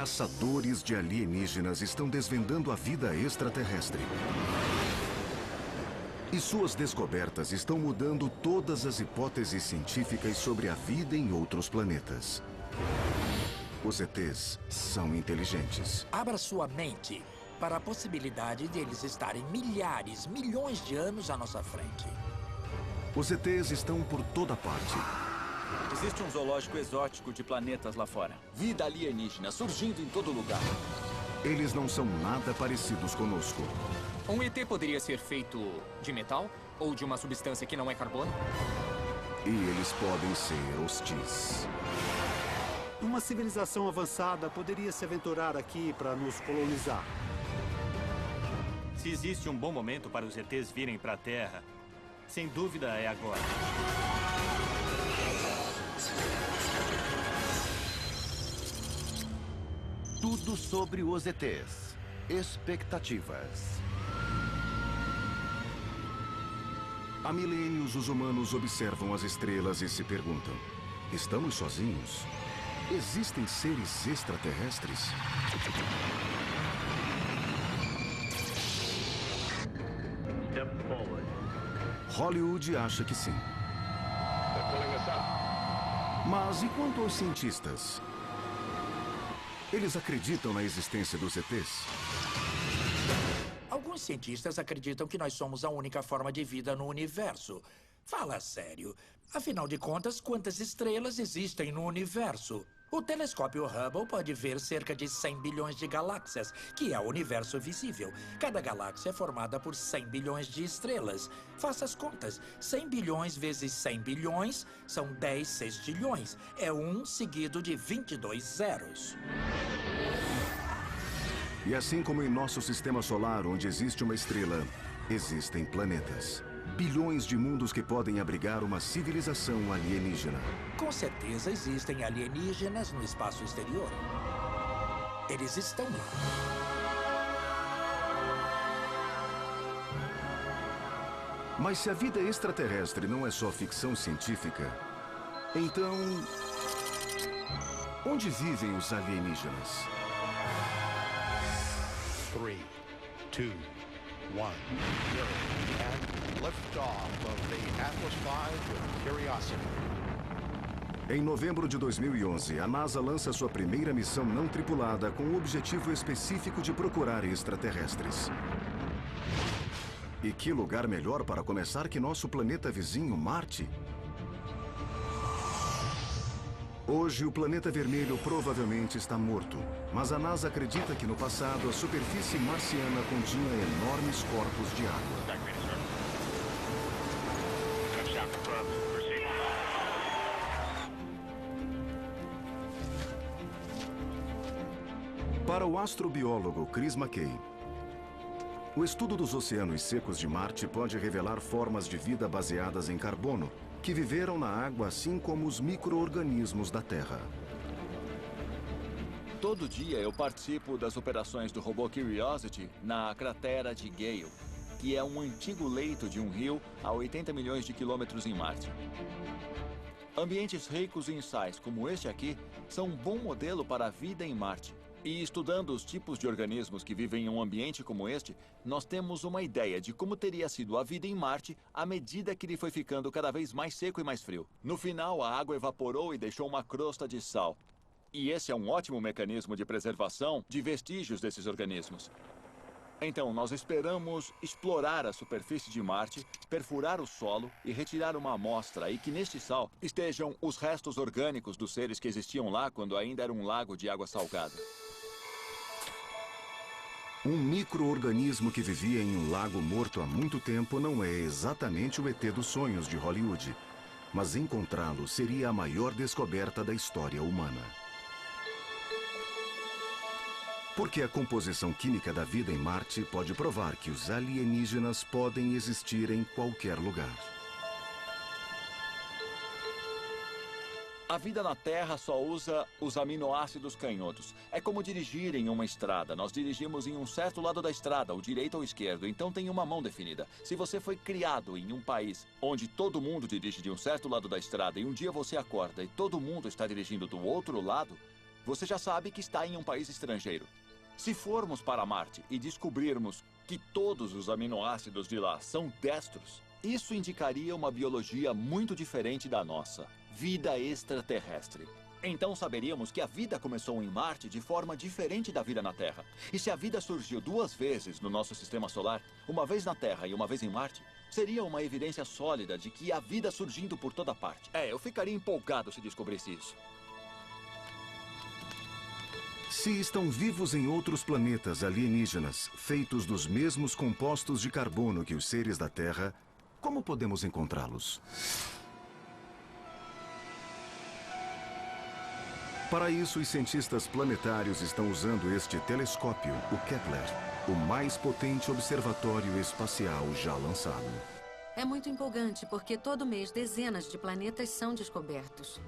Caçadores de alienígenas estão desvendando a vida extraterrestre. E suas descobertas estão mudando todas as hipóteses científicas sobre a vida em outros planetas. Os ETs são inteligentes. Abra sua mente para a possibilidade de eles estarem milhares, milhões de anos à nossa frente. Os ETs estão por toda parte. Existe um zoológico exótico de planetas lá fora. Vida alienígena surgindo em todo lugar. Eles não são nada parecidos conosco. Um ET poderia ser feito de metal ou de uma substância que não é carbono? E eles podem ser hostis. Uma civilização avançada poderia se aventurar aqui para nos colonizar. Se existe um bom momento para os ETs virem para a Terra, sem dúvida é agora. Tudo sobre os ETs. Expectativas. Há milênios, os humanos observam as estrelas e se perguntam: estamos sozinhos? Existem seres extraterrestres? Hollywood acha que sim. Mas e quanto aos cientistas? Eles acreditam na existência dos ETs? Alguns cientistas acreditam que nós somos a única forma de vida no universo. Fala sério. Afinal de contas, quantas estrelas existem no universo? O telescópio Hubble pode ver cerca de 100 bilhões de galáxias, que é o universo visível. Cada galáxia é formada por 100 bilhões de estrelas. Faça as contas. 100 bilhões vezes 100 bilhões são 10 sextilhões. É 1 seguido de 22 zeros. E assim como em nosso sistema solar, onde existe uma estrela, existem planetas. Bilhões de mundos que podem abrigar uma civilização alienígena. Com certeza existem alienígenas no espaço exterior. Eles estão lá. Mas se a vida extraterrestre não é só ficção científica, então onde vivem os alienígenas? 3, 2, 1, 0, and liftoff of the Atlas V with Curiosity. Em novembro de 2011, a NASA lança sua primeira missão não tripulada com o objetivo específico de procurar extraterrestres. E que lugar melhor para começar que nosso planeta vizinho, Marte? Hoje, o planeta vermelho provavelmente está morto, mas a NASA acredita que no passado a superfície marciana continha enormes corpos de água. Para o astrobiólogo Chris McKay, o estudo dos oceanos secos de Marte pode revelar formas de vida baseadas em carbono, que viveram na água assim como os micro-organismos da Terra. Todo dia eu participo das operações do robô Curiosity na cratera de Gale, que é um antigo leito de um rio a 80 milhões de quilômetros em Marte. Ambientes ricos em sais como este aqui são um bom modelo para a vida em Marte. E estudando os tipos de organismos que vivem em um ambiente como este, nós temos uma ideia de como teria sido a vida em Marte à medida que ele foi ficando cada vez mais seco e mais frio. No final, a água evaporou e deixou uma crosta de sal. E esse é um ótimo mecanismo de preservação de vestígios desses organismos. Então, nós esperamos explorar a superfície de Marte, perfurar o solo e retirar uma amostra e que neste sal estejam os restos orgânicos dos seres que existiam lá quando ainda era um lago de água salgada. Um micro-organismo que vivia em um lago morto há muito tempo não é exatamente o ET dos sonhos de Hollywood, mas encontrá-lo seria a maior descoberta da história humana. Porque a composição química da vida em Marte pode provar que os alienígenas podem existir em qualquer lugar. A vida na Terra só usa os aminoácidos canhotos. É como dirigir em uma estrada. Nós dirigimos em um certo lado da estrada, o direito ou o esquerdo, então tem uma mão definida. Se você foi criado em um país onde todo mundo dirige de um certo lado da estrada e um dia você acorda e todo mundo está dirigindo do outro lado, você já sabe que está em um país estrangeiro. Se formos para Marte e descobrirmos que todos os aminoácidos de lá são destros, isso indicaria uma biologia muito diferente da nossa, vida extraterrestre. Então saberíamos que a vida começou em Marte de forma diferente da vida na Terra. E se a vida surgiu 2 vezes no nosso sistema solar, uma vez na Terra e uma vez em Marte, seria uma evidência sólida de que há vida surgindo por toda parte. Eu ficaria empolgado se descobrisse isso. Se estão vivos em outros planetas alienígenas, feitos dos mesmos compostos de carbono que os seres da Terra, como podemos encontrá-los? Para isso, os cientistas planetários estão usando este telescópio, o Kepler, o mais potente observatório espacial já lançado. É muito empolgante porque todo mês dezenas de planetas são descobertos.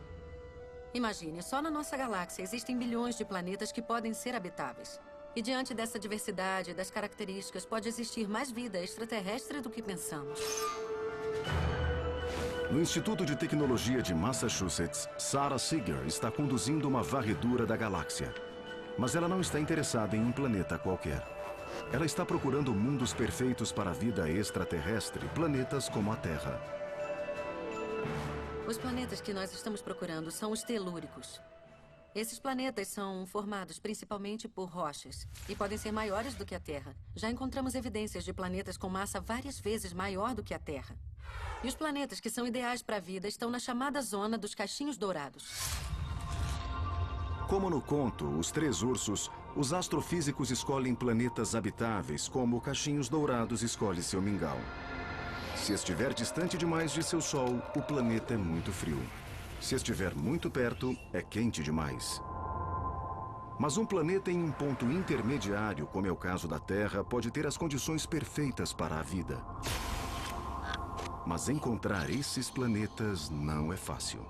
Imagine, só na nossa galáxia existem bilhões de planetas que podem ser habitáveis. E diante dessa diversidade das características, pode existir mais vida extraterrestre do que pensamos. No Instituto de Tecnologia de Massachusetts, Sarah Seeger está conduzindo uma varredura da galáxia. Mas ela não está interessada em um planeta qualquer. Ela está procurando mundos perfeitos para a vida extraterrestre, planetas como a Terra. Os planetas que nós estamos procurando são os telúricos. Esses planetas são formados principalmente por rochas e podem ser maiores do que a Terra. Já encontramos evidências de planetas com massa várias vezes maior do que a Terra. E os planetas que são ideais para a vida estão na chamada zona dos caixinhos dourados. Como no conto Os Três Ursos, os astrofísicos escolhem planetas habitáveis, como Caixinhos Dourados escolhe seu mingau. Se estiver distante demais de seu Sol, o planeta é muito frio. Se estiver muito perto, é quente demais. Mas um planeta em um ponto intermediário, como é o caso da Terra, pode ter as condições perfeitas para a vida. Mas encontrar esses planetas não é fácil.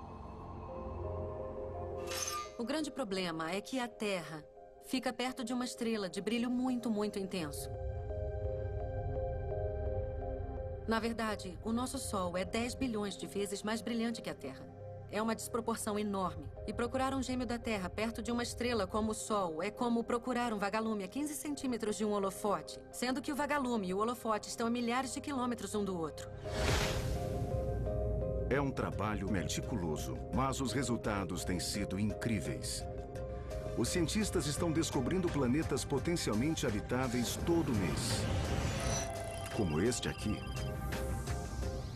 O grande problema é que a Terra fica perto de uma estrela de brilho muito, muito intenso. Na verdade, o nosso Sol é 10 bilhões de vezes mais brilhante que a Terra. É uma desproporção enorme. E procurar um gêmeo da Terra perto de uma estrela como o Sol é como procurar um vagalume a 15 centímetros de um holofote, sendo que o vagalume e o holofote estão a milhares de quilômetros um do outro. É um trabalho meticuloso, mas os resultados têm sido incríveis. Os cientistas estão descobrindo planetas potencialmente habitáveis todo mês. Como este aqui.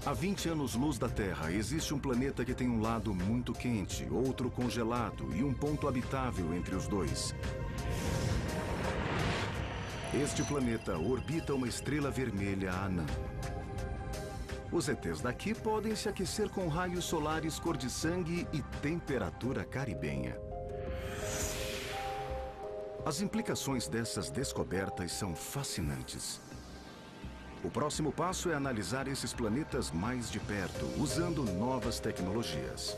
Há 20 anos-luz da Terra, existe um planeta que tem um lado muito quente, outro congelado e um ponto habitável entre os dois. Este planeta orbita uma estrela vermelha anã. Os ETs daqui podem se aquecer com raios solares cor de sangue e temperatura caribenha. As implicações dessas descobertas são fascinantes. O próximo passo é analisar esses planetas mais de perto, usando novas tecnologias.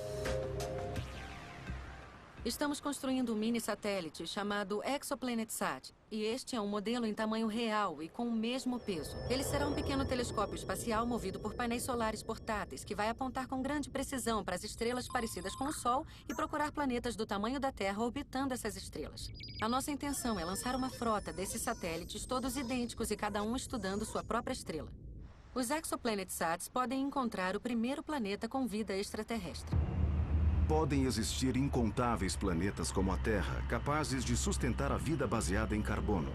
Estamos construindo um mini-satélite chamado ExoplanetSat. E este é um modelo em tamanho real e com o mesmo peso. Ele será um pequeno telescópio espacial movido por painéis solares portáteis que vai apontar com grande precisão para as estrelas parecidas com o Sol e procurar planetas do tamanho da Terra orbitando essas estrelas. A nossa intenção é lançar uma frota desses satélites todos idênticos e cada um estudando sua própria estrela. Os ExoplanetSats podem encontrar o primeiro planeta com vida extraterrestre. Podem existir incontáveis planetas como a Terra, capazes de sustentar a vida baseada em carbono.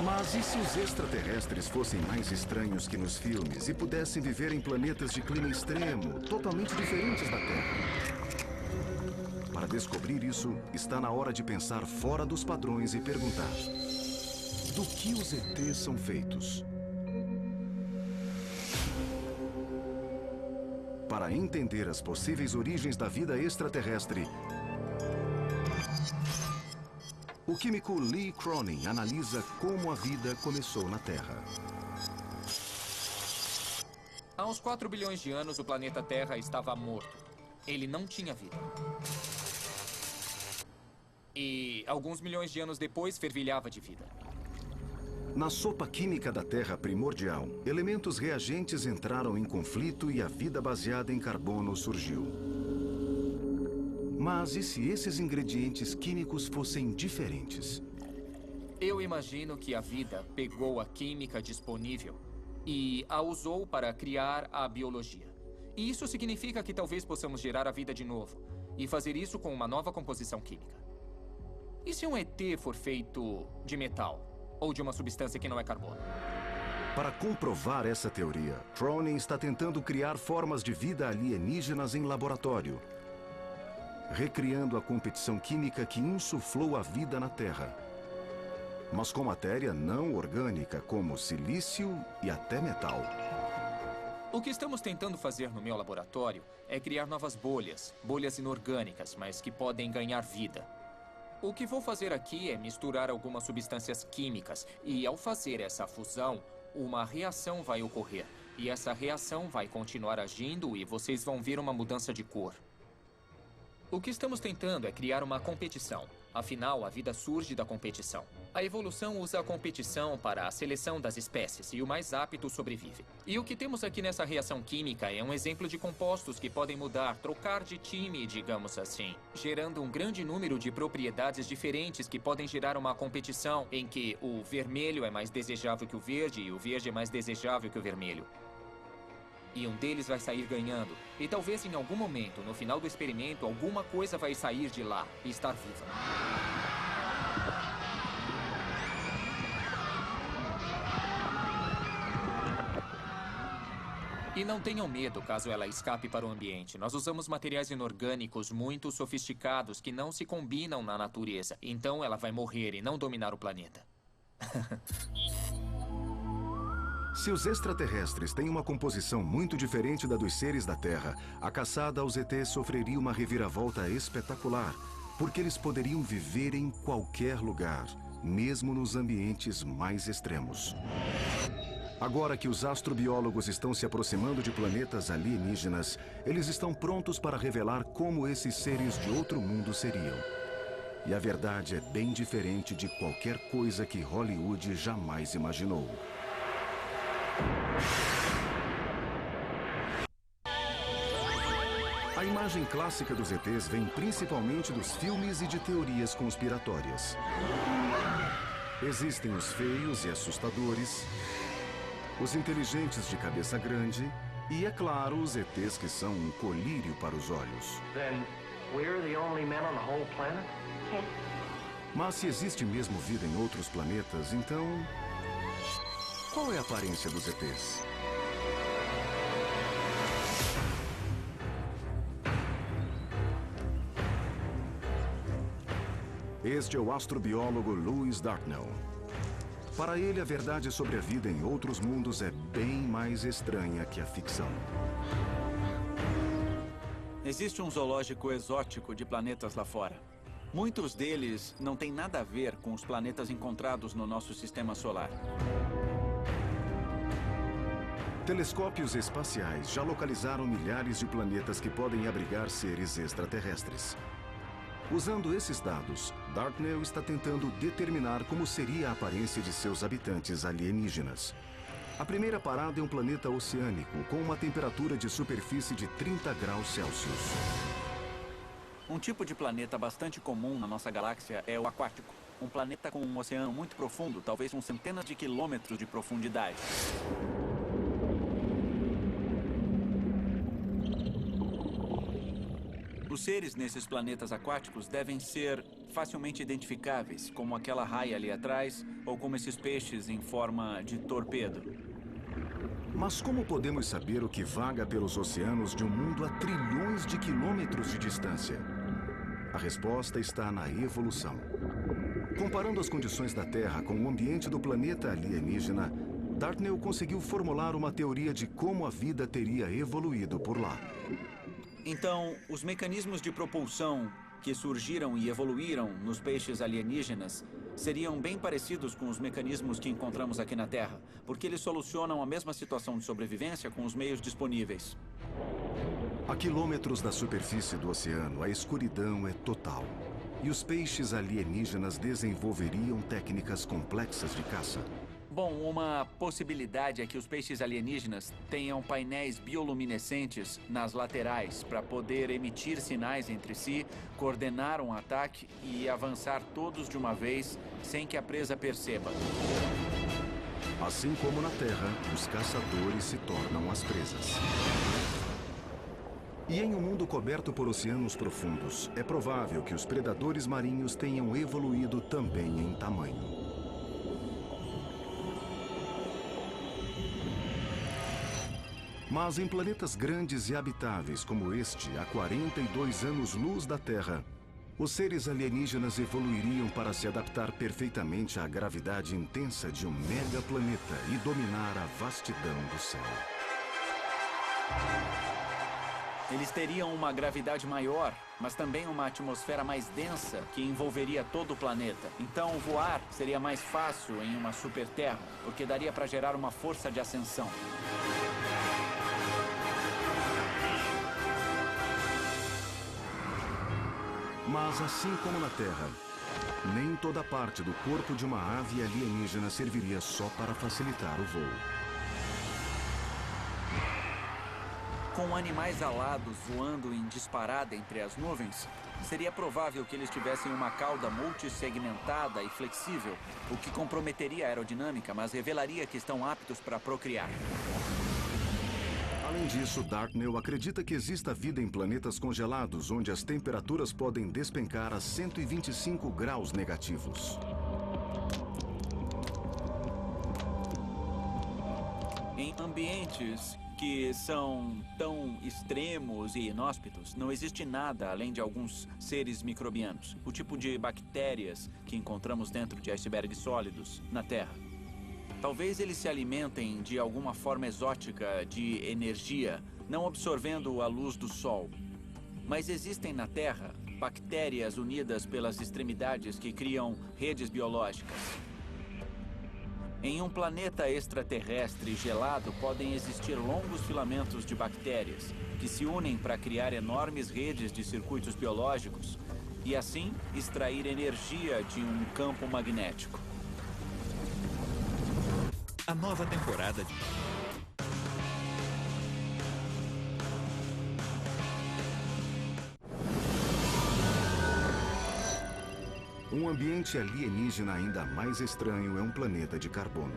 Mas e se os extraterrestres fossem mais estranhos que nos filmes e pudessem viver em planetas de clima extremo, totalmente diferentes da Terra? Para descobrir isso, está na hora de pensar fora dos padrões e perguntar: do que os ETs são feitos? Para entender as possíveis origens da vida extraterrestre, o químico Lee Cronin analisa como a vida começou na Terra. Há uns 4 bilhões de anos, o planeta Terra estava morto. Ele não tinha vida. E alguns milhões de anos depois, fervilhava de vida. Na sopa química da Terra primordial, elementos reagentes entraram em conflito e a vida baseada em carbono surgiu. Mas e se esses ingredientes químicos fossem diferentes? Eu imagino que a vida pegou a química disponível e a usou para criar a biologia. E isso significa que talvez possamos gerar a vida de novo e fazer isso com uma nova composição química. E se um ET for feito de metal ou de uma substância que não é carbono? Para comprovar essa teoria, Cronin está tentando criar formas de vida alienígenas em laboratório, recriando a competição química que insuflou a vida na Terra, mas com matéria não orgânica como silício e até metal. O que estamos tentando fazer no meu laboratório é criar novas bolhas inorgânicas, mas que podem ganhar vida. O que vou fazer aqui é misturar algumas substâncias químicas e, ao fazer essa fusão, uma reação vai ocorrer. E essa reação vai continuar agindo e vocês vão ver uma mudança de cor. O que estamos tentando é criar uma competição. Afinal, a vida surge da competição. A evolução usa a competição para a seleção das espécies e o mais apto sobrevive. E o que temos aqui nessa reação química é um exemplo de compostos que podem mudar, trocar de time, digamos assim, gerando um grande número de propriedades diferentes que podem gerar uma competição em que o vermelho é mais desejável que o verde e o verde é mais desejável que o vermelho. E um deles vai sair ganhando. E talvez em algum momento, no final do experimento, alguma coisa vai sair de lá e estar viva. E não tenham medo caso ela escape para o ambiente. Nós usamos materiais inorgânicos muito sofisticados que não se combinam na natureza. Então ela vai morrer e não dominar o planeta. Se os extraterrestres têm uma composição muito diferente da dos seres da Terra, a caçada aos ETs sofreria uma reviravolta espetacular, porque eles poderiam viver em qualquer lugar, mesmo nos ambientes mais extremos. Agora que os astrobiólogos estão se aproximando de planetas alienígenas, eles estão prontos para revelar como esses seres de outro mundo seriam. E a verdade é bem diferente de qualquer coisa que Hollywood jamais imaginou. A imagem clássica dos ETs vem principalmente dos filmes e de teorias conspiratórias. Existem os feios e assustadores, os inteligentes de cabeça grande e, é claro, os ETs que são um colírio para os olhos. Mas se existe mesmo vida em outros planetas, então... qual é a aparência dos ETs? Este é o astrobiólogo Louis Dartnell. Para ele, a verdade sobre a vida em outros mundos é bem mais estranha que a ficção. Existe um zoológico exótico de planetas lá fora. Muitos deles não têm nada a ver com os planetas encontrados no nosso sistema solar. Telescópios espaciais já localizaram milhares de planetas que podem abrigar seres extraterrestres. Usando esses dados, Dartnell está tentando determinar como seria a aparência de seus habitantes alienígenas. A primeira parada é um planeta oceânico, com uma temperatura de superfície de 30 graus Celsius. Um tipo de planeta bastante comum na nossa galáxia é o aquático. Um planeta com um oceano muito profundo, talvez com centenas de quilômetros de profundidade. Os seres nesses planetas aquáticos devem ser facilmente identificáveis, como aquela raia ali atrás, ou como esses peixes em forma de torpedo. Mas como podemos saber o que vaga pelos oceanos de um mundo a trilhões de quilômetros de distância? A resposta está na evolução. Comparando as condições da Terra com o ambiente do planeta alienígena, Dartnell conseguiu formular uma teoria de como a vida teria evoluído por lá. Então, os mecanismos de propulsão que surgiram e evoluíram nos peixes alienígenas seriam bem parecidos com os mecanismos que encontramos aqui na Terra, porque eles solucionam a mesma situação de sobrevivência com os meios disponíveis. A quilômetros da superfície do oceano, a escuridão é total. E os peixes alienígenas desenvolveriam técnicas complexas de caça. Bom, uma possibilidade é que os peixes alienígenas tenham painéis bioluminescentes nas laterais para poder emitir sinais entre si, coordenar um ataque e avançar todos de uma vez sem que a presa perceba. Assim como na Terra, os caçadores se tornam as presas. E em um mundo coberto por oceanos profundos, é provável que os predadores marinhos tenham evoluído também em tamanho. Mas em planetas grandes e habitáveis como este, a 42 anos-luz da Terra, os seres alienígenas evoluiriam para se adaptar perfeitamente à gravidade intensa de um megaplaneta e dominar a vastidão do céu. Eles teriam uma gravidade maior, mas também uma atmosfera mais densa que envolveria todo o planeta. Então, voar seria mais fácil em uma superterra, porque daria para gerar uma força de ascensão. Mas assim como na Terra, nem toda parte do corpo de uma ave alienígena serviria só para facilitar o voo. Com animais alados voando em disparada entre as nuvens, seria provável que eles tivessem uma cauda multissegmentada e flexível, o que comprometeria a aerodinâmica, mas revelaria que estão aptos para procriar. Além disso, Dartnell acredita que exista vida em planetas congelados, onde as temperaturas podem despencar a 125 graus negativos. Em ambientes que são tão extremos e inóspitos, não existe nada além de alguns seres microbianos, o tipo de bactérias que encontramos dentro de icebergs sólidos na Terra. Talvez eles se alimentem de alguma forma exótica de energia, não absorvendo a luz do Sol. Mas existem na Terra bactérias unidas pelas extremidades que criam redes biológicas. Em um planeta extraterrestre gelado, podem existir longos filamentos de bactérias que se unem para criar enormes redes de circuitos biológicos e, assim, extrair energia de um campo magnético. A nova temporada de... Um ambiente alienígena ainda mais estranho é um planeta de carbono.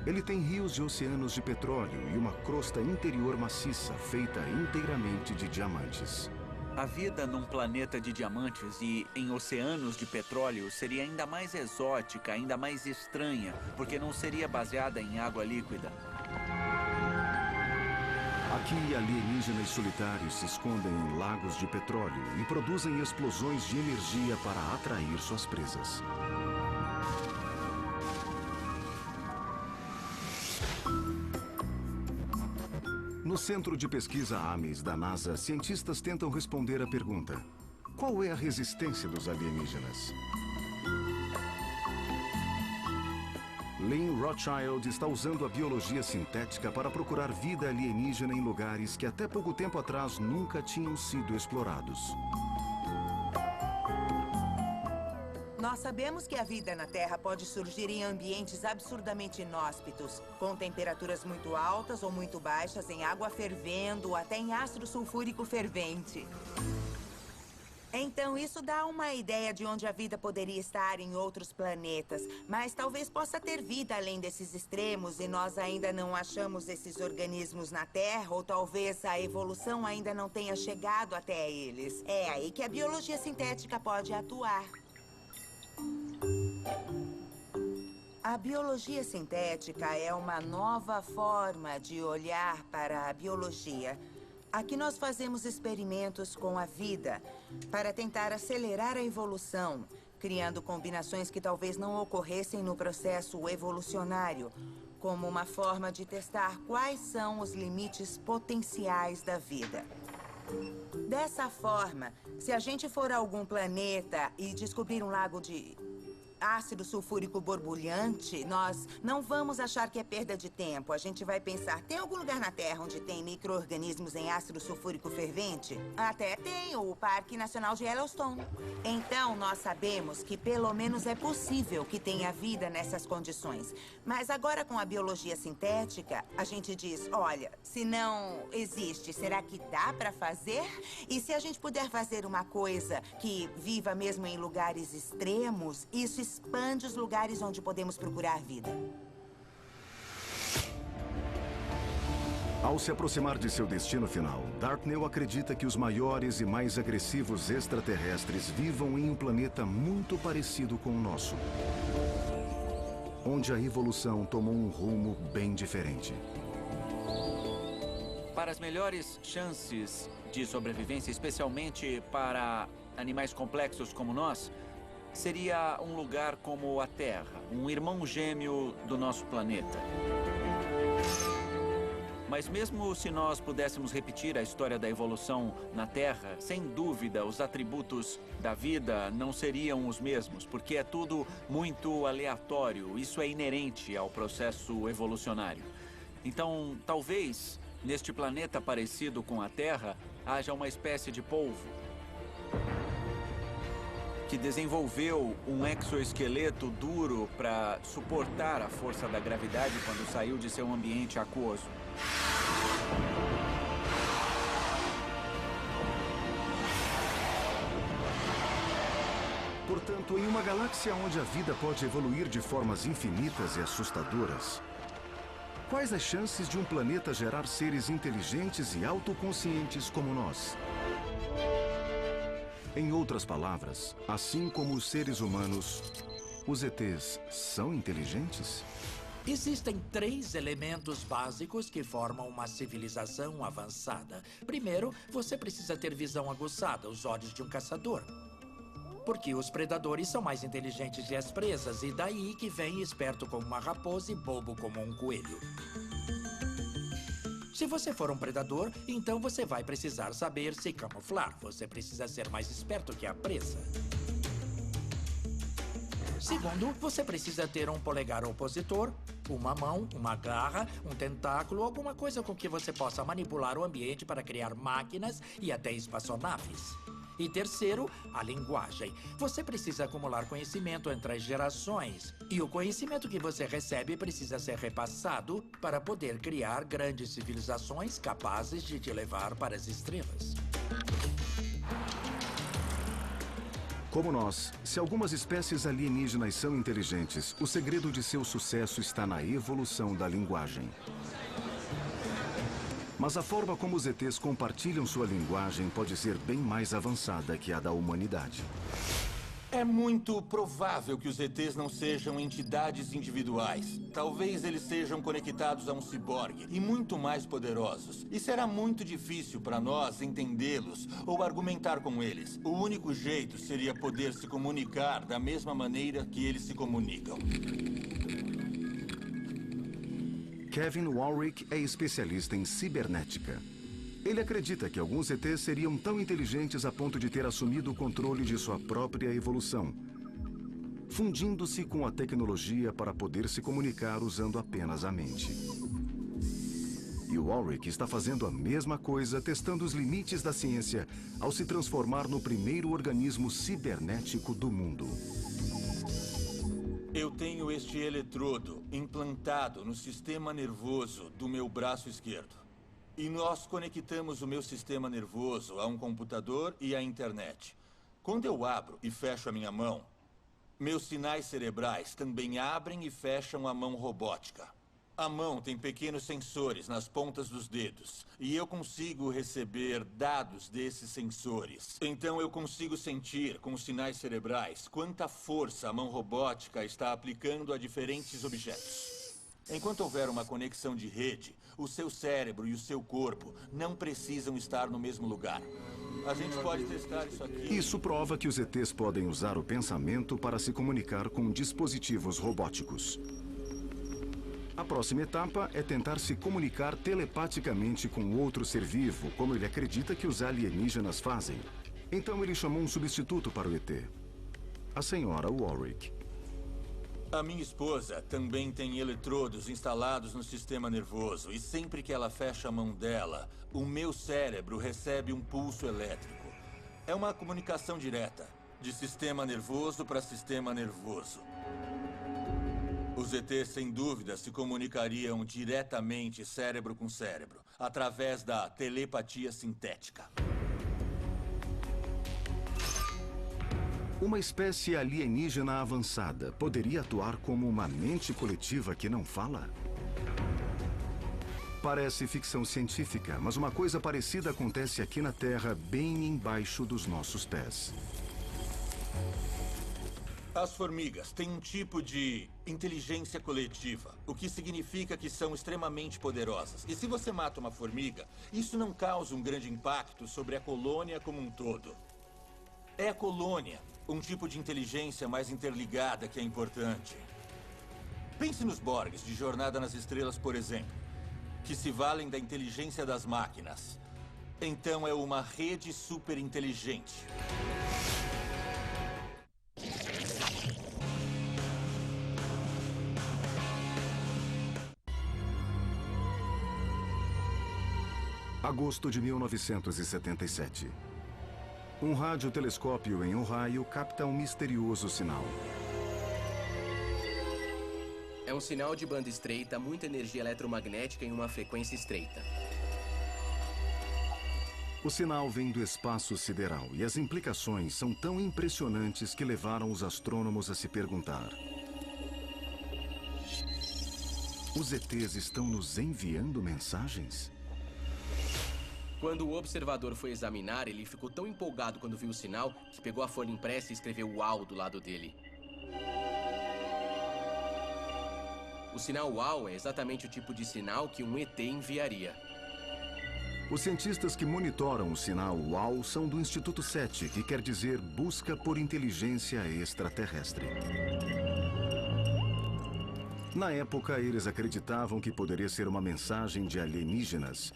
Ele tem rios e oceanos de petróleo e uma crosta interior maciça feita inteiramente de diamantes. A vida num planeta de diamantes e em oceanos de petróleo seria ainda mais exótica, ainda mais estranha, porque não seria baseada em água líquida. Aqui, alienígenas solitários se escondem em lagos de petróleo e produzem explosões de energia para atrair suas presas. No Centro de Pesquisa Ames da NASA, cientistas tentam responder à pergunta: qual é a resistência dos alienígenas? Lynn Rothschild está usando a biologia sintética para procurar vida alienígena em lugares que até pouco tempo atrás nunca tinham sido explorados. Nós sabemos que a vida na Terra pode surgir em ambientes absurdamente inóspitos, com temperaturas muito altas ou muito baixas, em água fervendo ou até em ácido sulfúrico fervente. Então, isso dá uma ideia de onde a vida poderia estar em outros planetas. Mas talvez possa ter vida além desses extremos e nós ainda não achamos esses organismos na Terra, ou talvez a evolução ainda não tenha chegado até eles. É aí que a biologia sintética pode atuar. A biologia sintética é uma nova forma de olhar para a biologia. Aqui nós fazemos experimentos com a vida para tentar acelerar a evolução, criando combinações que talvez não ocorressem no processo evolucionário, como uma forma de testar quais são os limites potenciais da vida. Dessa forma, se a gente for a algum planeta e descobrir um lago de ácido sulfúrico borbulhante, nós não vamos achar que é perda de tempo. A gente vai pensar, tem algum lugar na Terra onde tem micro-organismos em ácido sulfúrico fervente? Até tem, o Parque Nacional de Yellowstone. Então, nós sabemos que pelo menos é possível que tenha vida nessas condições. Mas agora com a biologia sintética, a gente diz, olha, se não existe, será que dá para fazer? E se a gente puder fazer uma coisa que viva mesmo em lugares extremos, isso expande os lugares onde podemos procurar vida. Ao se aproximar de seu destino final, Darknell acredita que os maiores e mais agressivos extraterrestres vivam em um planeta muito parecido com o nosso, onde a evolução tomou um rumo bem diferente. Para as melhores chances de sobrevivência, especialmente para animais complexos como nós, seria um lugar como a Terra, um irmão gêmeo do nosso planeta. Mas mesmo se nós pudéssemos repetir a história da evolução na Terra, sem dúvida os atributos da vida não seriam os mesmos, porque é tudo muito aleatório. Isso é inerente ao processo evolucionário. Então, talvez, neste planeta parecido com a Terra, haja uma espécie de polvo que desenvolveu um exoesqueleto duro para suportar a força da gravidade quando saiu de seu ambiente aquoso. Portanto, em uma galáxia onde a vida pode evoluir de formas infinitas e assustadoras, quais as chances de um planeta gerar seres inteligentes e autoconscientes como nós? Em outras palavras, assim como os seres humanos, os ETs são inteligentes? Existem 3 elementos básicos que formam uma civilização avançada. Primeiro, você precisa ter visão aguçada, os olhos de um caçador. Porque os predadores são mais inteligentes que as presas, e daí que vem esperto como uma raposa e bobo como um coelho. Se você for um predador, então você vai precisar saber se camuflar. Você precisa ser mais esperto que a presa. Segundo, você precisa ter um polegar opositor, uma mão, uma garra, um tentáculo, alguma coisa com que você possa manipular o ambiente para criar máquinas e até espaçonaves. E terceiro, a linguagem. Você precisa acumular conhecimento entre as gerações. E o conhecimento que você recebe precisa ser repassado para poder criar grandes civilizações capazes de te levar para as estrelas. Como nós, se algumas espécies alienígenas são inteligentes, o segredo de seu sucesso está na evolução da linguagem. Mas a forma como os ETs compartilham sua linguagem pode ser bem mais avançada que a da humanidade. É muito provável que os ETs não sejam entidades individuais. Talvez eles sejam conectados a um ciborgue e muito mais poderosos. E será muito difícil para nós entendê-los ou argumentar com eles. O único jeito seria poder se comunicar da mesma maneira que eles se comunicam. Kevin Warwick é especialista em cibernética. Ele acredita que alguns ETs seriam tão inteligentes a ponto de ter assumido o controle de sua própria evolução, fundindo-se com a tecnologia para poder se comunicar usando apenas a mente. E Warwick está fazendo a mesma coisa, testando os limites da ciência ao se transformar no primeiro organismo cibernético do mundo. Eu tenho este eletrodo implantado no sistema nervoso do meu braço esquerdo. E nós conectamos o meu sistema nervoso a um computador e à internet. Quando eu abro e fecho a minha mão, meus sinais cerebrais também abrem e fecham a mão robótica. A mão tem pequenos sensores nas pontas dos dedos e eu consigo receber dados desses sensores. Então eu consigo sentir com os sinais cerebrais quanta força a mão robótica está aplicando a diferentes objetos. Enquanto houver uma conexão de rede, o seu cérebro e o seu corpo não precisam estar no mesmo lugar. A gente pode testar isso aqui. Isso prova que os ETs podem usar o pensamento para se comunicar com dispositivos robóticos. A próxima etapa é tentar se comunicar telepaticamente com outro ser vivo, como ele acredita que os alienígenas fazem. Então ele chamou um substituto para o ET, a senhora Warwick. A minha esposa também tem eletrodos instalados no sistema nervoso. E sempre que ela fecha a mão dela, o meu cérebro recebe um pulso elétrico. É uma comunicação direta, de sistema nervoso para sistema nervoso. Os ETs, sem dúvida, se comunicariam diretamente cérebro com cérebro, através da telepatia sintética. Uma espécie alienígena avançada poderia atuar como uma mente coletiva que não fala? Parece ficção científica, mas uma coisa parecida acontece aqui na Terra, bem embaixo dos nossos pés. As formigas têm um tipo de inteligência coletiva, o que significa que são extremamente poderosas. E se você mata uma formiga, isso não causa um grande impacto sobre a colônia como um todo. É a colônia, um tipo de inteligência mais interligada, que é importante. Pense nos Borgs de Jornada nas Estrelas, por exemplo, que se valem da inteligência das máquinas. Então é uma rede super inteligente. Agosto de 1977. Um radiotelescópio em Ohio capta um misterioso sinal. É um sinal de banda estreita, muita energia eletromagnética em uma frequência estreita. O sinal vem do espaço sideral e as implicações são tão impressionantes que levaram os astrônomos a se perguntar: os ETs estão nos enviando mensagens? Quando o observador foi examinar, ele ficou tão empolgado quando viu o sinal que pegou a folha impressa e escreveu UAU do lado dele. O sinal UAU é exatamente o tipo de sinal que um ET enviaria. Os cientistas que monitoram o sinal UAU são do Instituto SETI, que quer dizer Busca por Inteligência Extraterrestre. Na época, eles acreditavam que poderia ser uma mensagem de alienígenas.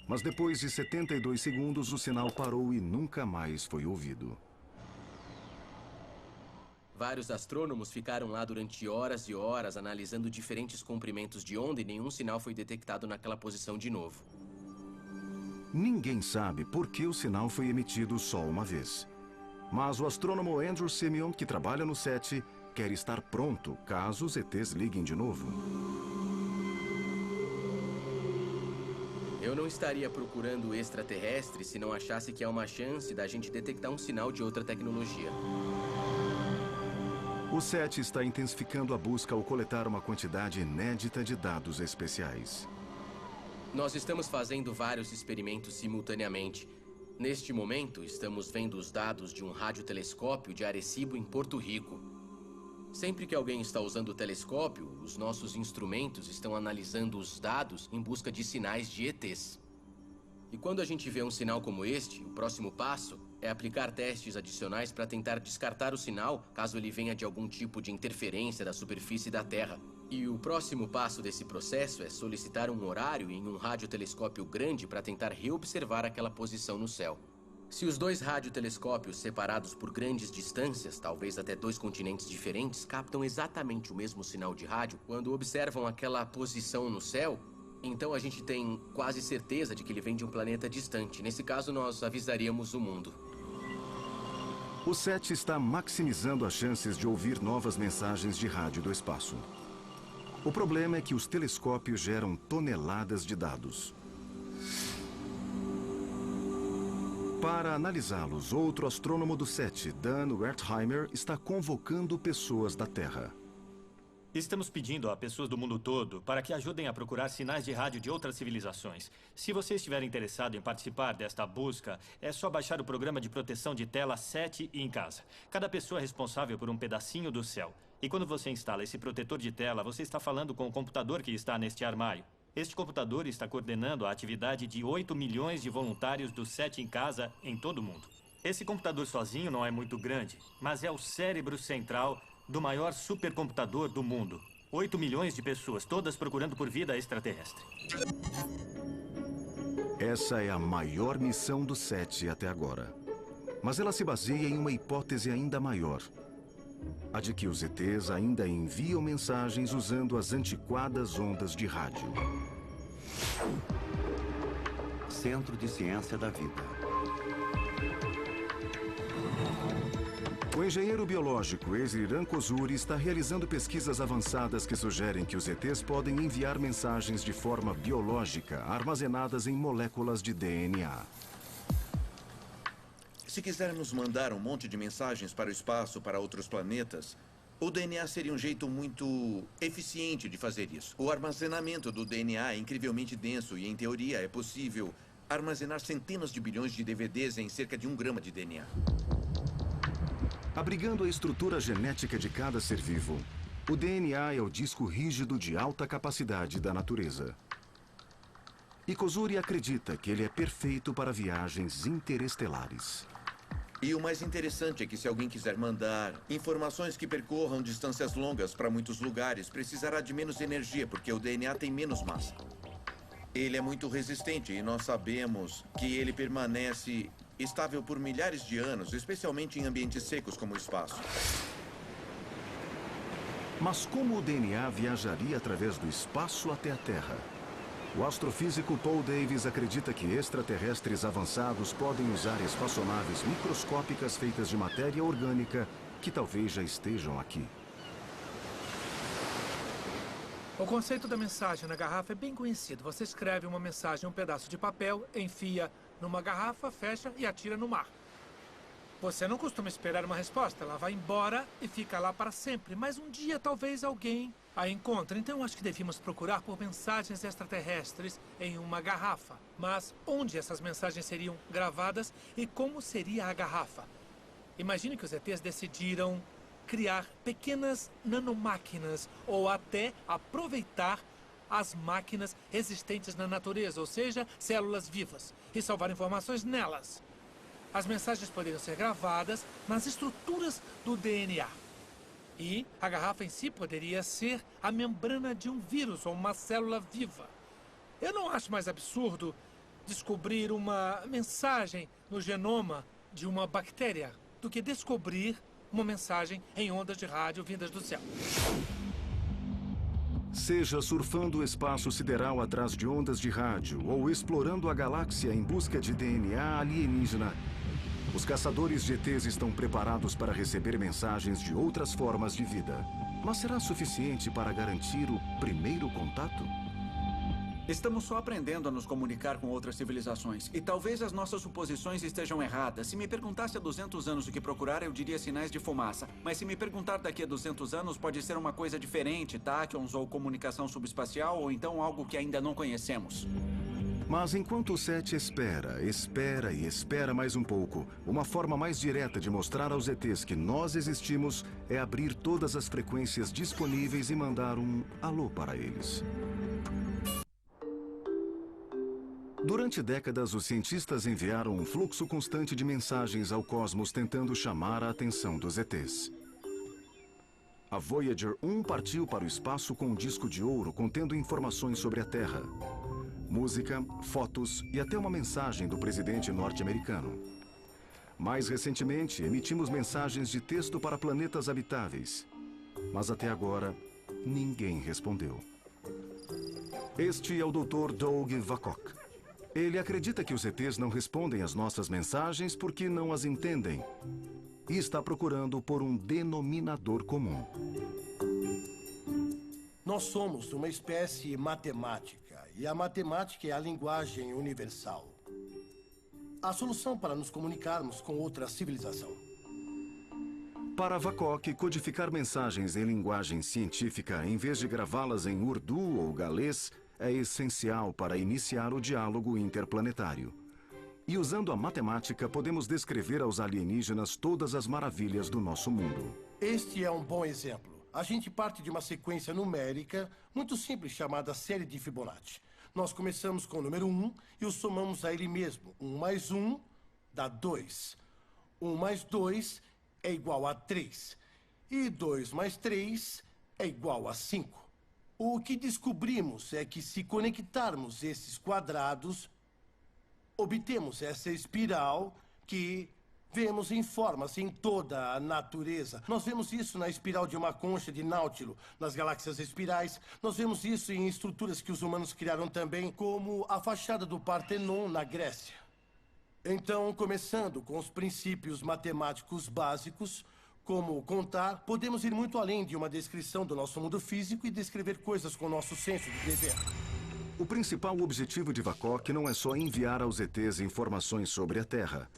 Mas depois de 72 segundos, o sinal parou e nunca mais foi ouvido. Vários astrônomos ficaram lá durante horas e horas analisando diferentes comprimentos de onda e nenhum sinal foi detectado naquela posição de novo. Ninguém sabe por que o sinal foi emitido só uma vez. Mas o astrônomo Andrew Simeon, que trabalha no SETI, quer estar pronto caso os ETs liguem de novo. Eu não estaria procurando extraterrestres se não achasse que há uma chance da gente detectar um sinal de outra tecnologia. O SETI está intensificando a busca ao coletar uma quantidade inédita de dados especiais. Nós estamos fazendo vários experimentos simultaneamente. Neste momento, estamos vendo os dados de um radiotelescópio de Arecibo, em Porto Rico. Sempre que alguém está usando o telescópio, os nossos instrumentos estão analisando os dados em busca de sinais de ETs. E quando a gente vê um sinal como este, o próximo passo é aplicar testes adicionais para tentar descartar o sinal caso ele venha de algum tipo de interferência da superfície da Terra. E o próximo passo desse processo é solicitar um horário em um radiotelescópio grande para tentar reobservar aquela posição no céu. Se os dois radiotelescópios separados por grandes distâncias, talvez até 2 continentes diferentes, captam exatamente o mesmo sinal de rádio, quando observam aquela posição no céu, então a gente tem quase certeza de que ele vem de um planeta distante. Nesse caso, nós avisaríamos o mundo. O SETI está maximizando as chances de ouvir novas mensagens de rádio do espaço. O problema é que os telescópios geram toneladas de dados. Para analisá-los, outro astrônomo do SETI, Dan Wertheimer, está convocando pessoas da Terra. Estamos pedindo a pessoas do mundo todo para que ajudem a procurar sinais de rádio de outras civilizações. Se você estiver interessado em participar desta busca, é só baixar o programa de proteção de tela SETI em casa. Cada pessoa é responsável por um pedacinho do céu. E quando você instala esse protetor de tela, você está falando com o computador que está neste armário. Este computador está coordenando a atividade de 8 milhões de voluntários do SETI em casa em todo o mundo. Esse computador sozinho não é muito grande, mas é o cérebro central do maior supercomputador do mundo. 8 milhões de pessoas, todas procurando por vida extraterrestre. Essa é a maior missão do SETI até agora. Mas ela se baseia em uma hipótese ainda maior. A de que os ETs ainda enviam mensagens usando as antiquadas ondas de rádio. Centro de Ciência da Vida. O engenheiro biológico Ezriran Kozuri está realizando pesquisas avançadas que sugerem que os ETs podem enviar mensagens de forma biológica, armazenadas em moléculas de DNA. Se quisermos mandar um monte de mensagens para o espaço, para outros planetas, o DNA seria um jeito muito eficiente de fazer isso. O armazenamento do DNA é incrivelmente denso e, em teoria, é possível armazenar centenas de bilhões de DVDs em cerca de 1 grama de DNA. Abrigando a estrutura genética de cada ser vivo, o DNA é o disco rígido de alta capacidade da natureza. E Kozuri acredita que ele é perfeito para viagens interestelares. E o mais interessante é que se alguém quiser mandar informações que percorram distâncias longas para muitos lugares, precisará de menos energia, porque o DNA tem menos massa. Ele é muito resistente e nós sabemos que ele permanece estável por milhares de anos, especialmente em ambientes secos como o espaço. Mas como o DNA viajaria através do espaço até a Terra? O astrofísico Paul Davies acredita que extraterrestres avançados podem usar espaçonaves microscópicas feitas de matéria orgânica que talvez já estejam aqui. O conceito da mensagem na garrafa é bem conhecido. Você escreve uma mensagem em um pedaço de papel, enfia numa garrafa, fecha e atira no mar. Você não costuma esperar uma resposta. Ela vai embora e fica lá para sempre. Mas um dia talvez alguém a encontre. Então acho que devíamos procurar por mensagens extraterrestres em uma garrafa. Mas onde essas mensagens seriam gravadas e como seria a garrafa? Imagine que os ETs decidiram criar pequenas nanomáquinas ou até aproveitar as máquinas existentes na natureza, ou seja, células vivas, e salvar informações nelas. As mensagens poderiam ser gravadas nas estruturas do DNA. E a garrafa em si poderia ser a membrana de um vírus ou uma célula viva. Eu não acho mais absurdo descobrir uma mensagem no genoma de uma bactéria do que descobrir uma mensagem em ondas de rádio vindas do céu. Seja surfando o espaço sideral atrás de ondas de rádio ou explorando a galáxia em busca de DNA alienígena, os caçadores de ETs estão preparados para receber mensagens de outras formas de vida. Mas será suficiente para garantir o primeiro contato? Estamos só aprendendo a nos comunicar com outras civilizações. E talvez as nossas suposições estejam erradas. Se me perguntasse há 200 anos o que procurar, eu diria sinais de fumaça. Mas se me perguntar daqui a 200 anos, pode ser uma coisa diferente, táquions ou comunicação subespacial, ou então algo que ainda não conhecemos. Mas enquanto o SETI espera e espera mais um pouco, uma forma mais direta de mostrar aos ETs que nós existimos é abrir todas as frequências disponíveis e mandar um alô para eles. Durante décadas, os cientistas enviaram um fluxo constante de mensagens ao cosmos tentando chamar a atenção dos ETs. A Voyager 1 partiu para o espaço com um disco de ouro contendo informações sobre a Terra. Música, fotos e até uma mensagem do presidente norte-americano. Mais recentemente, emitimos mensagens de texto para planetas habitáveis. Mas até agora, ninguém respondeu. Este é o Dr. Doug Vakoc. Ele acredita que os ETs não respondem às nossas mensagens porque não as entendem. E está procurando por um denominador comum. Nós somos uma espécie matemática. E a matemática é a linguagem universal. A solução para nos comunicarmos com outra civilização. Para Vakoc, codificar mensagens em linguagem científica em vez de gravá-las em urdu ou galês é essencial para iniciar o diálogo interplanetário. E usando a matemática, podemos descrever aos alienígenas todas as maravilhas do nosso mundo. Este é um bom exemplo. A gente parte de uma sequência numérica muito simples chamada série de Fibonacci. Nós começamos com o número 1 e o somamos a ele mesmo. 1 mais 1 dá 2. 1 mais 2 é igual a 3. E 2 mais 3 é igual a 5. O que descobrimos é que se conectarmos esses quadrados, obtemos essa espiral que vemos em formas em toda a natureza. Nós vemos isso na espiral de uma concha de Náutilo, nas galáxias espirais. Nós vemos isso em estruturas que os humanos criaram também, como a fachada do Partenon na Grécia. Então, começando com os princípios matemáticos básicos, como contar, podemos ir muito além de uma descrição do nosso mundo físico e descrever coisas com nosso senso de dever. O principal objetivo de Vacok não é só enviar aos ETs informações sobre a Terra,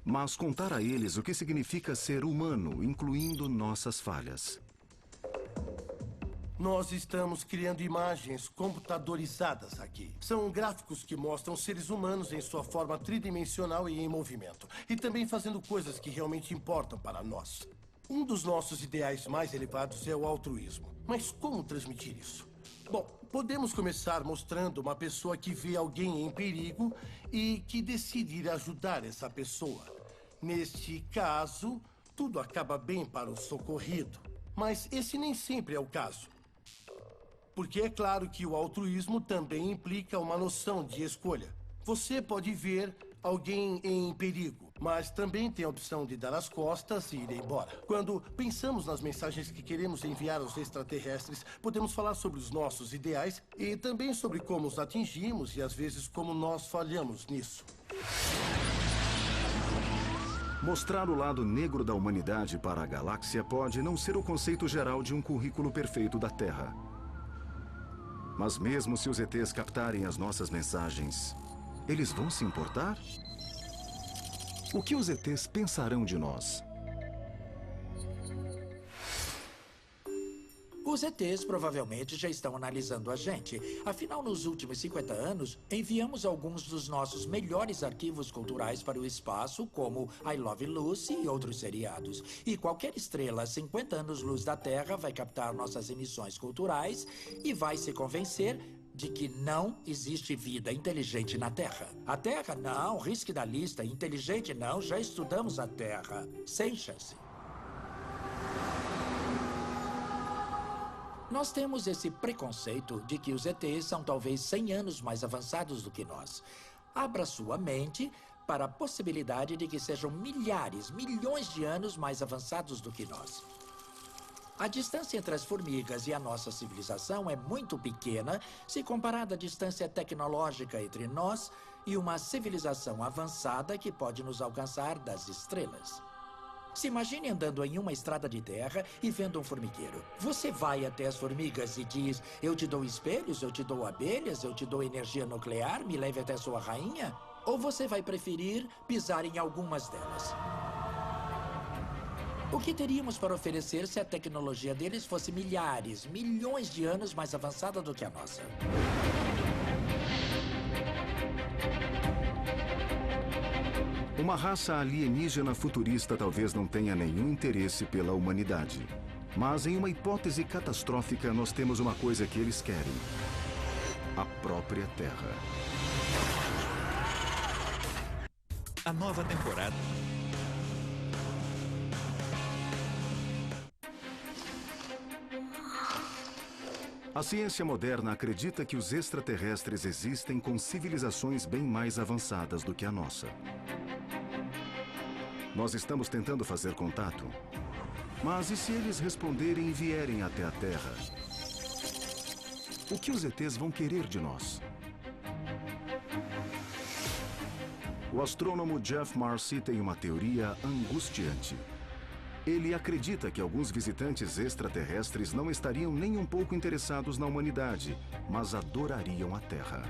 mas contar a eles o que significa ser humano, incluindo nossas falhas. Nós estamos criando imagens computadorizadas aqui. São gráficos que mostram seres humanos em sua forma tridimensional e em movimento. E também fazendo coisas que realmente importam para nós. Um dos nossos ideais mais elevados é o altruísmo. Mas como transmitir isso? Bom, podemos começar mostrando uma pessoa que vê alguém em perigo e que decide ir ajudar essa pessoa. Neste caso, tudo acaba bem para o socorrido. Mas esse nem sempre é o caso. Porque é claro que o altruísmo também implica uma noção de escolha. Você pode ver alguém em perigo, mas também tem a opção de dar as costas e ir embora. Quando pensamos nas mensagens que queremos enviar aos extraterrestres, podemos falar sobre os nossos ideais e também sobre como os atingimos e às vezes como nós falhamos nisso. Mostrar o lado negro da humanidade para a galáxia pode não ser o conceito geral de um currículo perfeito da Terra. Mas mesmo se os ETs captarem as nossas mensagens, eles vão se importar? O que os ETs pensarão de nós? Os ETs provavelmente já estão analisando a gente. Afinal, nos últimos 50 anos, enviamos alguns dos nossos melhores arquivos culturais para o espaço, como I Love Lucy e outros seriados. E qualquer estrela a 50 anos-luz da Terra vai captar nossas emissões culturais e vai se convencer de que não existe vida inteligente na Terra. A Terra, não, risque da lista. Inteligente, não, já estudamos a Terra. Sem chance. Nós temos esse preconceito de que os ETs são talvez 100 anos mais avançados do que nós. Abra sua mente para a possibilidade de que sejam milhares, milhões de anos mais avançados do que nós. A distância entre as formigas e a nossa civilização é muito pequena se comparada à distância tecnológica entre nós e uma civilização avançada que pode nos alcançar das estrelas. Se imagine andando em uma estrada de terra e vendo um formigueiro. Você vai até as formigas e diz: eu te dou espelhos, eu te dou abelhas, eu te dou energia nuclear, me leve até sua rainha? Ou você vai preferir pisar em algumas delas? O que teríamos para oferecer se a tecnologia deles fosse milhares, milhões de anos mais avançada do que a nossa? Uma raça alienígena futurista talvez não tenha nenhum interesse pela humanidade. Mas em uma hipótese catastrófica, nós temos uma coisa que eles querem: a própria Terra. A nova temporada. A ciência moderna acredita que os extraterrestres existem com civilizações bem mais avançadas do que a nossa. Nós estamos tentando fazer contato. Mas e se eles responderem e vierem até a Terra? O que os ETs vão querer de nós? O astrônomo Jeff Marcy tem uma teoria angustiante. Ele acredita que alguns visitantes extraterrestres não estariam nem um pouco interessados na humanidade, mas adorariam a Terra.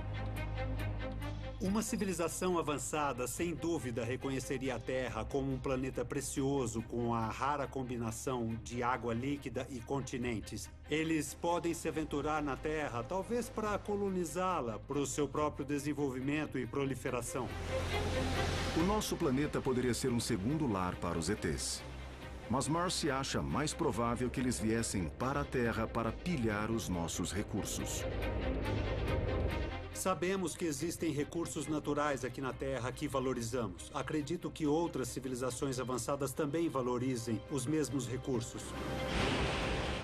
Uma civilização avançada, sem dúvida, reconheceria a Terra como um planeta precioso com a rara combinação de água líquida e continentes. Eles podem se aventurar na Terra, talvez para colonizá-la, para o seu próprio desenvolvimento e proliferação. O nosso planeta poderia ser um segundo lar para os ETs. Mas Marcy acha mais provável que eles viessem para a Terra para pilhar os nossos recursos. Sabemos que existem recursos naturais aqui na Terra que valorizamos. Acredito que outras civilizações avançadas também valorizem os mesmos recursos.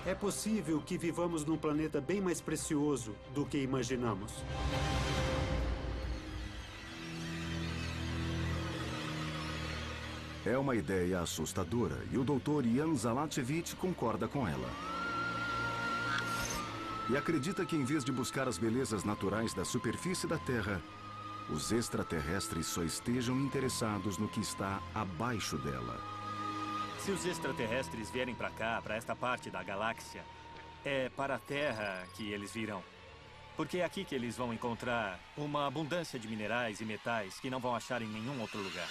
É possível que vivamos num planeta bem mais precioso do que imaginamos. É uma ideia assustadora e o Dr. Ian Zalachevich concorda com ela. E acredita que, em vez de buscar as belezas naturais da superfície da Terra, os extraterrestres só estejam interessados no que está abaixo dela. Se os extraterrestres vierem para cá, para esta parte da galáxia, é para a Terra que eles virão. Porque é aqui que eles vão encontrar uma abundância de minerais e metais que não vão achar em nenhum outro lugar.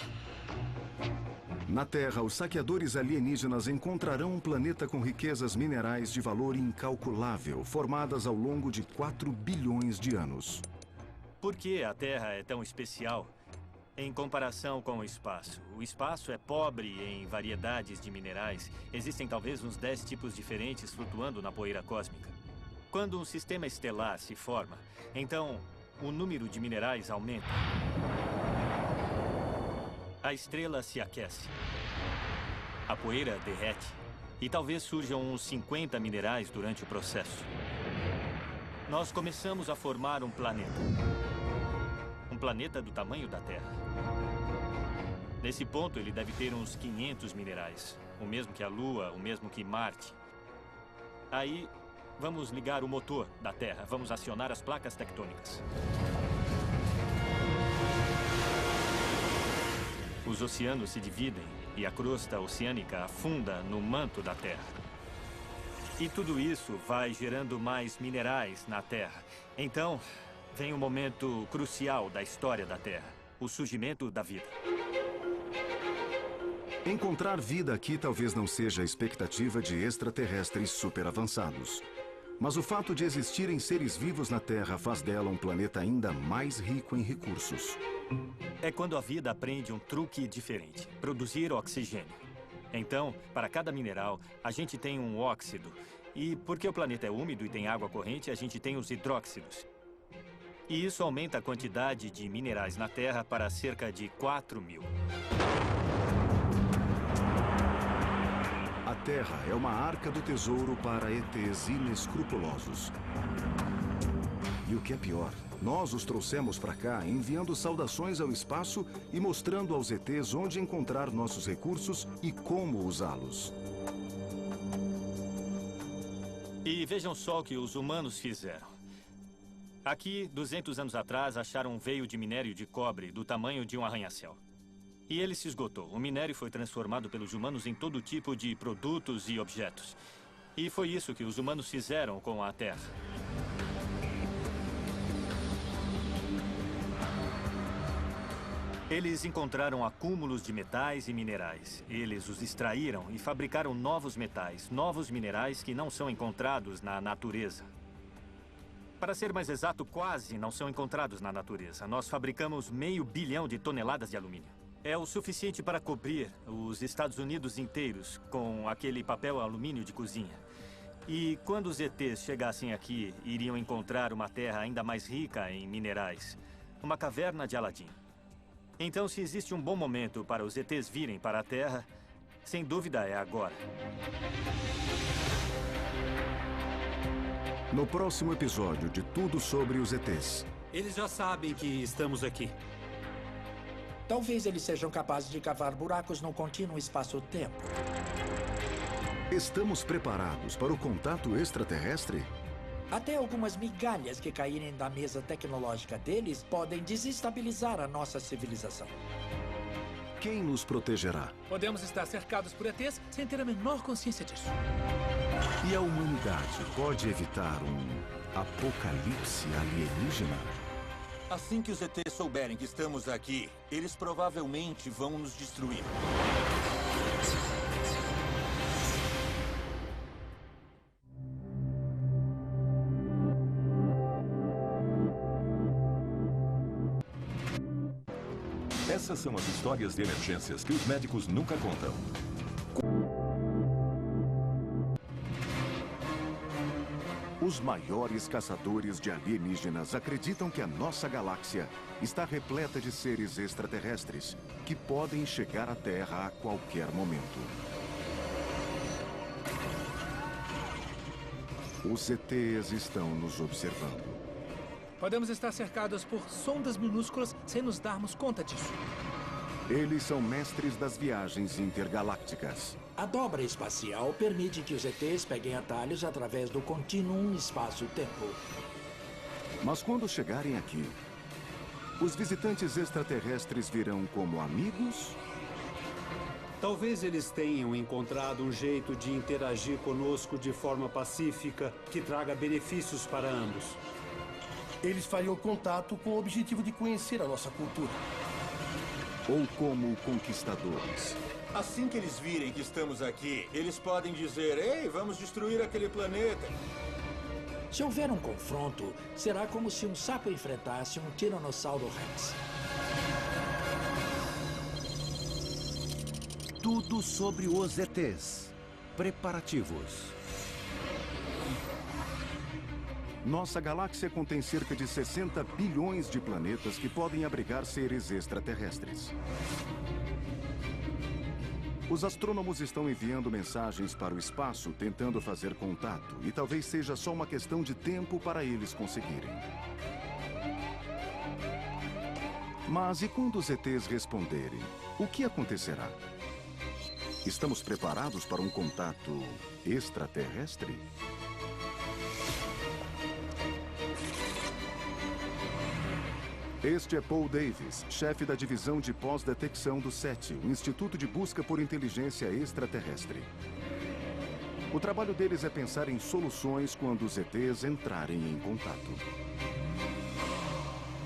Na Terra, os saqueadores alienígenas encontrarão um planeta com riquezas minerais de valor incalculável, formadas ao longo de 4 bilhões de anos. Por que a Terra é tão especial em comparação com o espaço? O espaço é pobre em variedades de minerais. Existem talvez uns 10 tipos diferentes flutuando na poeira cósmica. Quando um sistema estelar se forma, então o número de minerais aumenta. A estrela se aquece. A poeira derrete. E talvez surjam uns 50 minerais durante o processo. Nós começamos a formar um planeta. Um planeta do tamanho da Terra. Nesse ponto, ele deve ter uns 500 minerais. O mesmo que a Lua, o mesmo que Marte. Aí, vamos ligar o motor da Terra. Vamos acionar as placas tectônicas. Os oceanos se dividem e a crosta oceânica afunda no manto da Terra. E tudo isso vai gerando mais minerais na Terra. Então, vem um momento crucial da história da Terra. O surgimento da vida. Encontrar vida aqui talvez não seja a expectativa de extraterrestres super avançados. Mas o fato de existirem seres vivos na Terra faz dela um planeta ainda mais rico em recursos. É quando a vida aprende um truque diferente: produzir oxigênio. Então, para cada mineral, a gente tem um óxido. E porque o planeta é úmido e tem água corrente, a gente tem os hidróxidos. E isso aumenta a quantidade de minerais na Terra para cerca de 4.000. A Terra é uma arca do tesouro para ETs inescrupulosos. E o que é pior, nós os trouxemos para cá enviando saudações ao espaço e mostrando aos ETs onde encontrar nossos recursos e como usá-los. E vejam só o que os humanos fizeram. Aqui, 200 anos atrás, acharam um veio de minério de cobre do tamanho de um arranha-céu. E ele se esgotou. O minério foi transformado pelos humanos em todo tipo de produtos e objetos. E foi isso que os humanos fizeram com a Terra. Eles encontraram acúmulos de metais e minerais. Eles os extraíram e fabricaram novos metais, novos minerais que não são encontrados na natureza. Para ser mais exato, quase não são encontrados na natureza. Nós fabricamos 500 bilhão de toneladas de alumínio. É o suficiente para cobrir os Estados Unidos inteiros com aquele papel alumínio de cozinha. E quando os ETs chegassem aqui, iriam encontrar uma terra ainda mais rica em minerais. Uma caverna de Aladim. Então, se existe um bom momento para os ETs virem para a Terra, sem dúvida é agora. No próximo episódio de Tudo Sobre os ETs. Eles já sabem que estamos aqui. Talvez eles sejam capazes de cavar buracos no contínuo espaço-tempo. Estamos preparados para o contato extraterrestre? Até algumas migalhas que caírem da mesa tecnológica deles podem desestabilizar a nossa civilização. Quem nos protegerá? Podemos estar cercados por ETs sem ter a menor consciência disso. E a humanidade pode evitar um apocalipse alienígena? Assim que os ETs souberem que estamos aqui, eles provavelmente vão nos destruir. Essas são as histórias de emergências que os médicos nunca contam. Os maiores caçadores de alienígenas acreditam que a nossa galáxia está repleta de seres extraterrestres que podem chegar à Terra a qualquer momento. Os ETs estão nos observando. Podemos estar cercados por sondas minúsculas sem nos darmos conta disso. Eles são mestres das viagens intergalácticas. A dobra espacial permite que os ETs peguem atalhos através do contínuo espaço-tempo. Mas quando chegarem aqui, os visitantes extraterrestres virão como amigos? Talvez eles tenham encontrado um jeito de interagir conosco de forma pacífica que traga benefícios para ambos. Eles fariam contato com o objetivo de conhecer a nossa cultura. Ou como conquistadores. Assim que eles virem que estamos aqui, eles podem dizer: ei, vamos destruir aquele planeta. Se houver um confronto, será como se um sapo enfrentasse um Tiranossauro Rex. Tudo sobre os ETs. Preparativos. Nossa galáxia contém cerca de 60 bilhões de planetas que podem abrigar seres extraterrestres. Os astrônomos estão enviando mensagens para o espaço, tentando fazer contato, e talvez seja só uma questão de tempo para eles conseguirem. Mas e quando os ETs responderem? O que acontecerá? Estamos preparados para um contato extraterrestre? Este é Paul Davis, chefe da divisão de pós-detecção do SETI, o Instituto de Busca por Inteligência Extraterrestre. O trabalho deles é pensar em soluções quando os ETs entrarem em contato.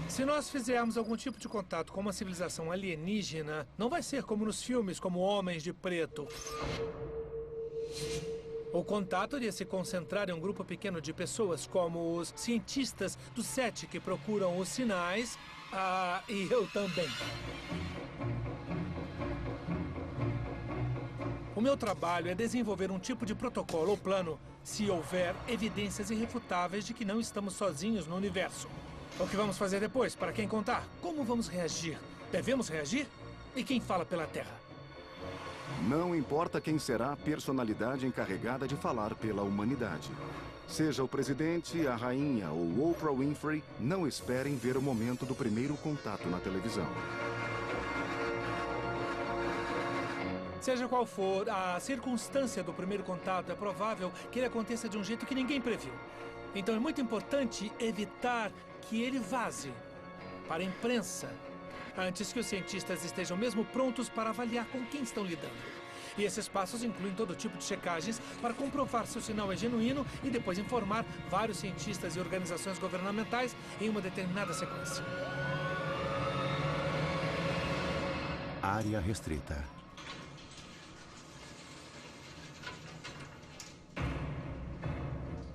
Se nós fizermos algum tipo de contato com uma civilização alienígena, não vai ser como nos filmes, como Homens de Preto. O contato iria se concentrar em um grupo pequeno de pessoas, como os cientistas do SETI que procuram os sinais, e eu também. O meu trabalho é desenvolver um tipo de protocolo ou plano se houver evidências irrefutáveis de que não estamos sozinhos no universo. O que vamos fazer depois? Para quem contar? Como vamos reagir? Devemos reagir? E quem fala pela Terra? Não importa quem será a personalidade encarregada de falar pela humanidade. Seja o presidente, a rainha ou Oprah Winfrey, não esperem ver o momento do primeiro contato na televisão. Seja qual for a circunstância do primeiro contato, é provável que ele aconteça de um jeito que ninguém previu. Então é muito importante evitar que ele vaze para a imprensa antes que os cientistas estejam mesmo prontos para avaliar com quem estão lidando. E esses passos incluem todo tipo de checagens para comprovar se o sinal é genuíno e depois informar vários cientistas e organizações governamentais em uma determinada sequência. Área restrita.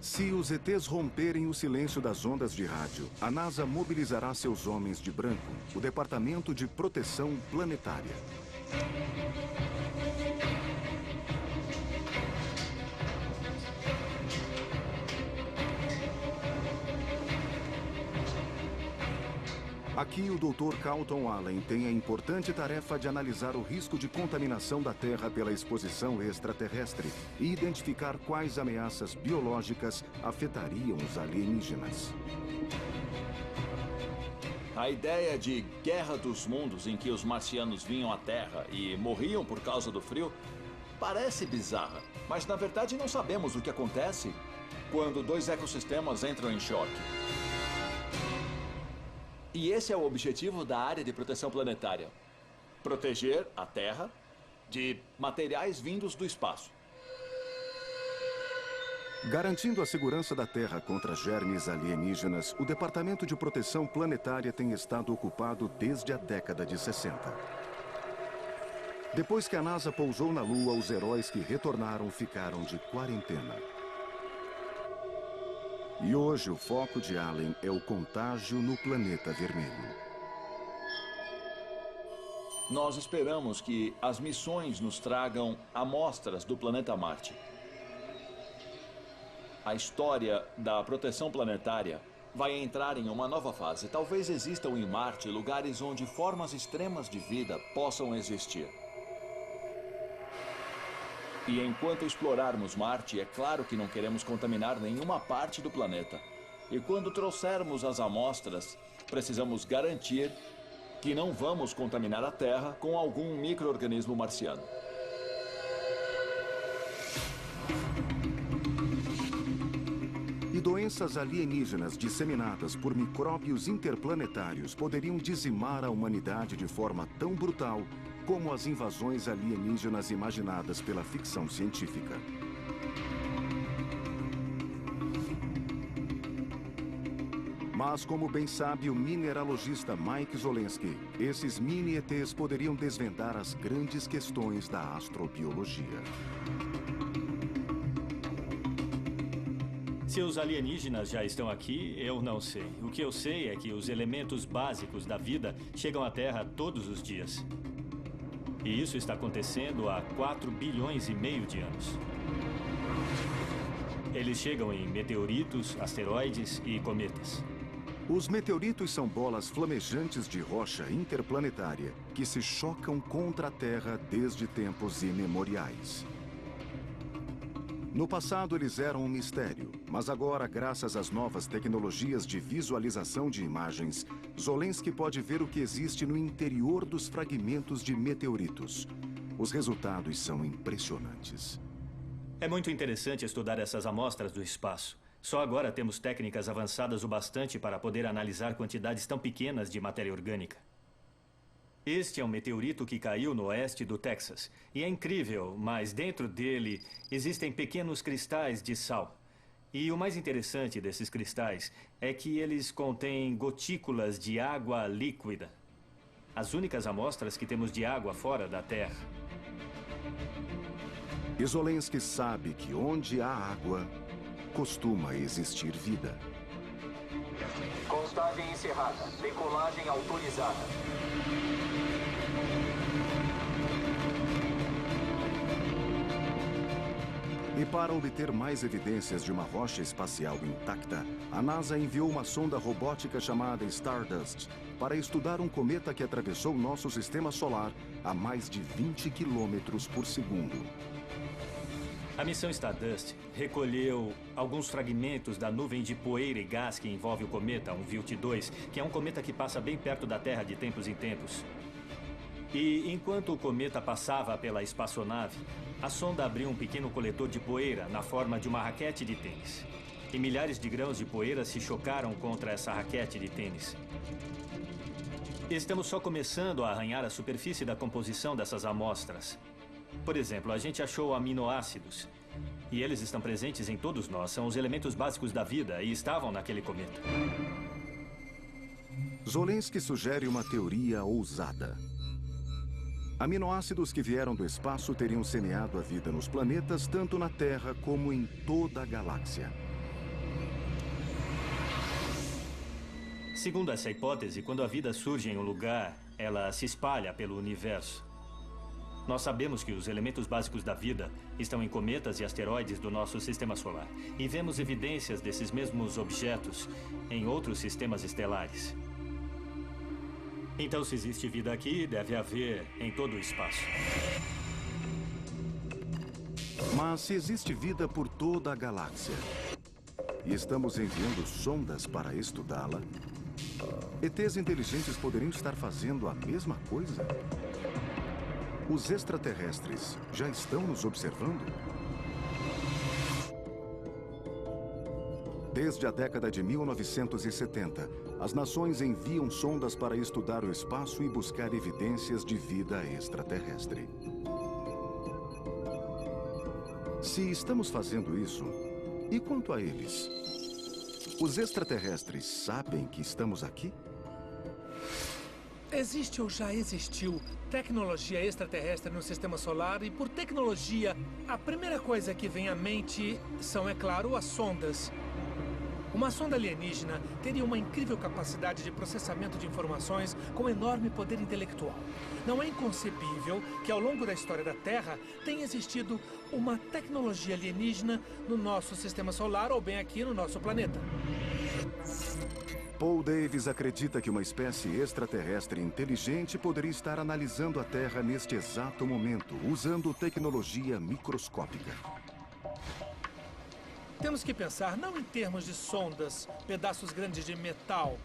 Se os ETs romperem o silêncio das ondas de rádio, a NASA mobilizará seus homens de branco, o Departamento de Proteção Planetária. Aqui, o Dr. Carlton Allen tem a importante tarefa de analisar o risco de contaminação da Terra pela exposição extraterrestre e identificar quais ameaças biológicas afetariam os alienígenas. A ideia de guerra dos mundos em que os marcianos vinham à Terra e morriam por causa do frio parece bizarra, mas na verdade não sabemos o que acontece quando dois ecossistemas entram em choque. E esse é o objetivo da área de proteção planetária: proteger a Terra de materiais vindos do espaço. Garantindo a segurança da Terra contra germes alienígenas, o Departamento de Proteção Planetária tem estado ocupado desde a década de 60. Depois que a NASA pousou na Lua, os heróis que retornaram ficaram de quarentena. E hoje o foco de Allen é o contágio no planeta vermelho. Nós esperamos que as missões nos tragam amostras do planeta Marte. A história da proteção planetária vai entrar em uma nova fase. Talvez existam em Marte lugares onde formas extremas de vida possam existir. E enquanto explorarmos Marte, é claro que não queremos contaminar nenhuma parte do planeta. E quando trouxermos as amostras, precisamos garantir que não vamos contaminar a Terra com algum micro-organismo marciano. E doenças alienígenas disseminadas por micróbios interplanetários poderiam dizimar a humanidade de forma tão brutal como as invasões alienígenas imaginadas pela ficção científica. Mas, como bem sabe o mineralogista Mike Zolensky, esses mini-ETs poderiam desvendar as grandes questões da astrobiologia. Se os alienígenas já estão aqui, eu não sei. O que eu sei é que os elementos básicos da vida chegam à Terra todos os dias. E isso está acontecendo há 4,5 bilhões de anos. Eles chegam em meteoritos, asteroides e cometas. Os meteoritos são bolas flamejantes de rocha interplanetária que se chocam contra a Terra desde tempos imemoriais. No passado, eles eram um mistério, mas agora, graças às novas tecnologias de visualização de imagens, Zolensky pode ver o que existe no interior dos fragmentos de meteoritos. Os resultados são impressionantes. É muito interessante estudar essas amostras do espaço. Só agora temos técnicas avançadas o bastante para poder analisar quantidades tão pequenas de matéria orgânica. Este é um meteorito que caiu no oeste do Texas. E é incrível, mas dentro dele existem pequenos cristais de sal. E o mais interessante desses cristais é que eles contêm gotículas de água líquida. As únicas amostras que temos de água fora da Terra. E Zolensky sabe que onde há água, costuma existir vida. Contagem encerrada. Decolagem autorizada. E para obter mais evidências de uma rocha espacial intacta, a NASA enviou uma sonda robótica chamada Stardust para estudar um cometa que atravessou nosso sistema solar a mais de 20 quilômetros por segundo. A missão Stardust recolheu alguns fragmentos da nuvem de poeira e gás que envolve o cometa, um Wilt-2, que é um cometa que passa bem perto da Terra de tempos em tempos. E enquanto o cometa passava pela espaçonave, a sonda abriu um pequeno coletor de poeira na forma de uma raquete de tênis. E milhares de grãos de poeira se chocaram contra essa raquete de tênis. Estamos só começando a arranhar a superfície da composição dessas amostras. Por exemplo, a gente achou aminoácidos. E eles estão presentes em todos nós. São os elementos básicos da vida e estavam naquele cometa. Zolensky sugere uma teoria ousada. Aminoácidos que vieram do espaço teriam semeado a vida nos planetas, tanto na Terra como em toda a galáxia. Segundo essa hipótese, quando a vida surge em um lugar, ela se espalha pelo universo. Nós sabemos que os elementos básicos da vida estão em cometas e asteroides do nosso sistema solar. E vemos evidências desses mesmos objetos em outros sistemas estelares. Então, se existe vida aqui, deve haver em todo o espaço. Mas se existe vida por toda a galáxia, e estamos enviando sondas para estudá-la, ETs inteligentes poderiam estar fazendo a mesma coisa? Os extraterrestres já estão nos observando? Desde a década de 1970, as nações enviam sondas para estudar o espaço e buscar evidências de vida extraterrestre. Se estamos fazendo isso, e quanto a eles? Os extraterrestres sabem que estamos aqui? Existe ou já existiu tecnologia extraterrestre no sistema solar e, por tecnologia, a primeira coisa que vem à mente são, é claro, as sondas. Uma sonda alienígena teria uma incrível capacidade de processamento de informações com enorme poder intelectual. Não é inconcebível que, ao longo da história da Terra, tenha existido uma tecnologia alienígena no nosso sistema solar ou bem aqui no nosso planeta. Paul Davies acredita que uma espécie extraterrestre inteligente poderia estar analisando a Terra neste exato momento, usando tecnologia microscópica. Temos que pensar não em termos de sondas, pedaços grandes de metal,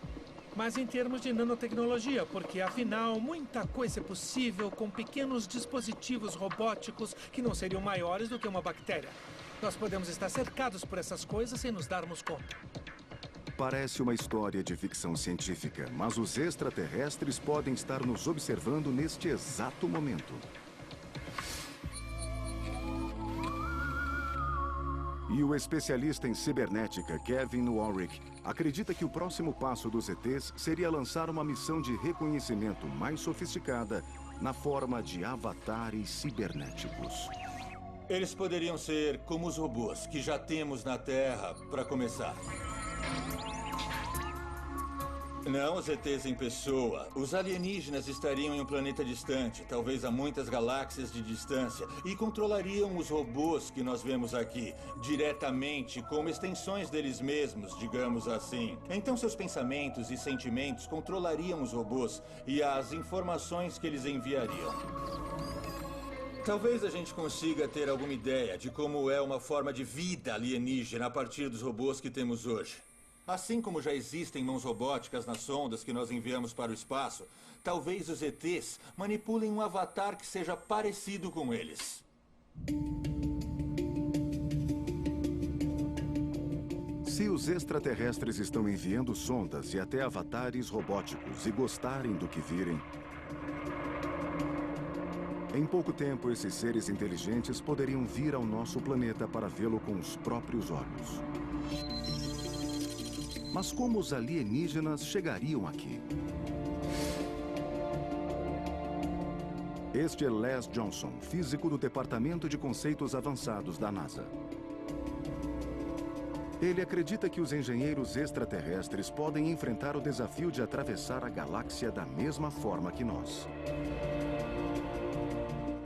mas em termos de nanotecnologia, porque afinal muita coisa é possível com pequenos dispositivos robóticos que não seriam maiores do que uma bactéria. Nós podemos estar cercados por essas coisas sem nos darmos conta. Parece uma história de ficção científica, mas os extraterrestres podem estar nos observando neste exato momento. E o especialista em cibernética, Kevin Warwick, acredita que o próximo passo dos ETs seria lançar uma missão de reconhecimento mais sofisticada na forma de avatares cibernéticos. Eles poderiam ser como os robôs que já temos na Terra, para começar. Não os ETs em pessoa. Os alienígenas estariam em um planeta distante, talvez a muitas galáxias de distância, e controlariam os robôs que nós vemos aqui, diretamente, como extensões deles mesmos, digamos assim. Então seus pensamentos e sentimentos controlariam os robôs e as informações que eles enviariam. Talvez a gente consiga ter alguma ideia de como é uma forma de vida alienígena a partir dos robôs que temos hoje. Assim como já existem mãos robóticas nas sondas que nós enviamos para o espaço, talvez os ETs manipulem um avatar que seja parecido com eles. Se os extraterrestres estão enviando sondas e até avatares robóticos e gostarem do que virem, em pouco tempo esses seres inteligentes poderiam vir ao nosso planeta para vê-lo com os próprios olhos. Mas como os alienígenas chegariam aqui? Este é Les Johnson, físico do Departamento de Conceitos Avançados da NASA. Ele acredita que os engenheiros extraterrestres podem enfrentar o desafio de atravessar a galáxia da mesma forma que nós.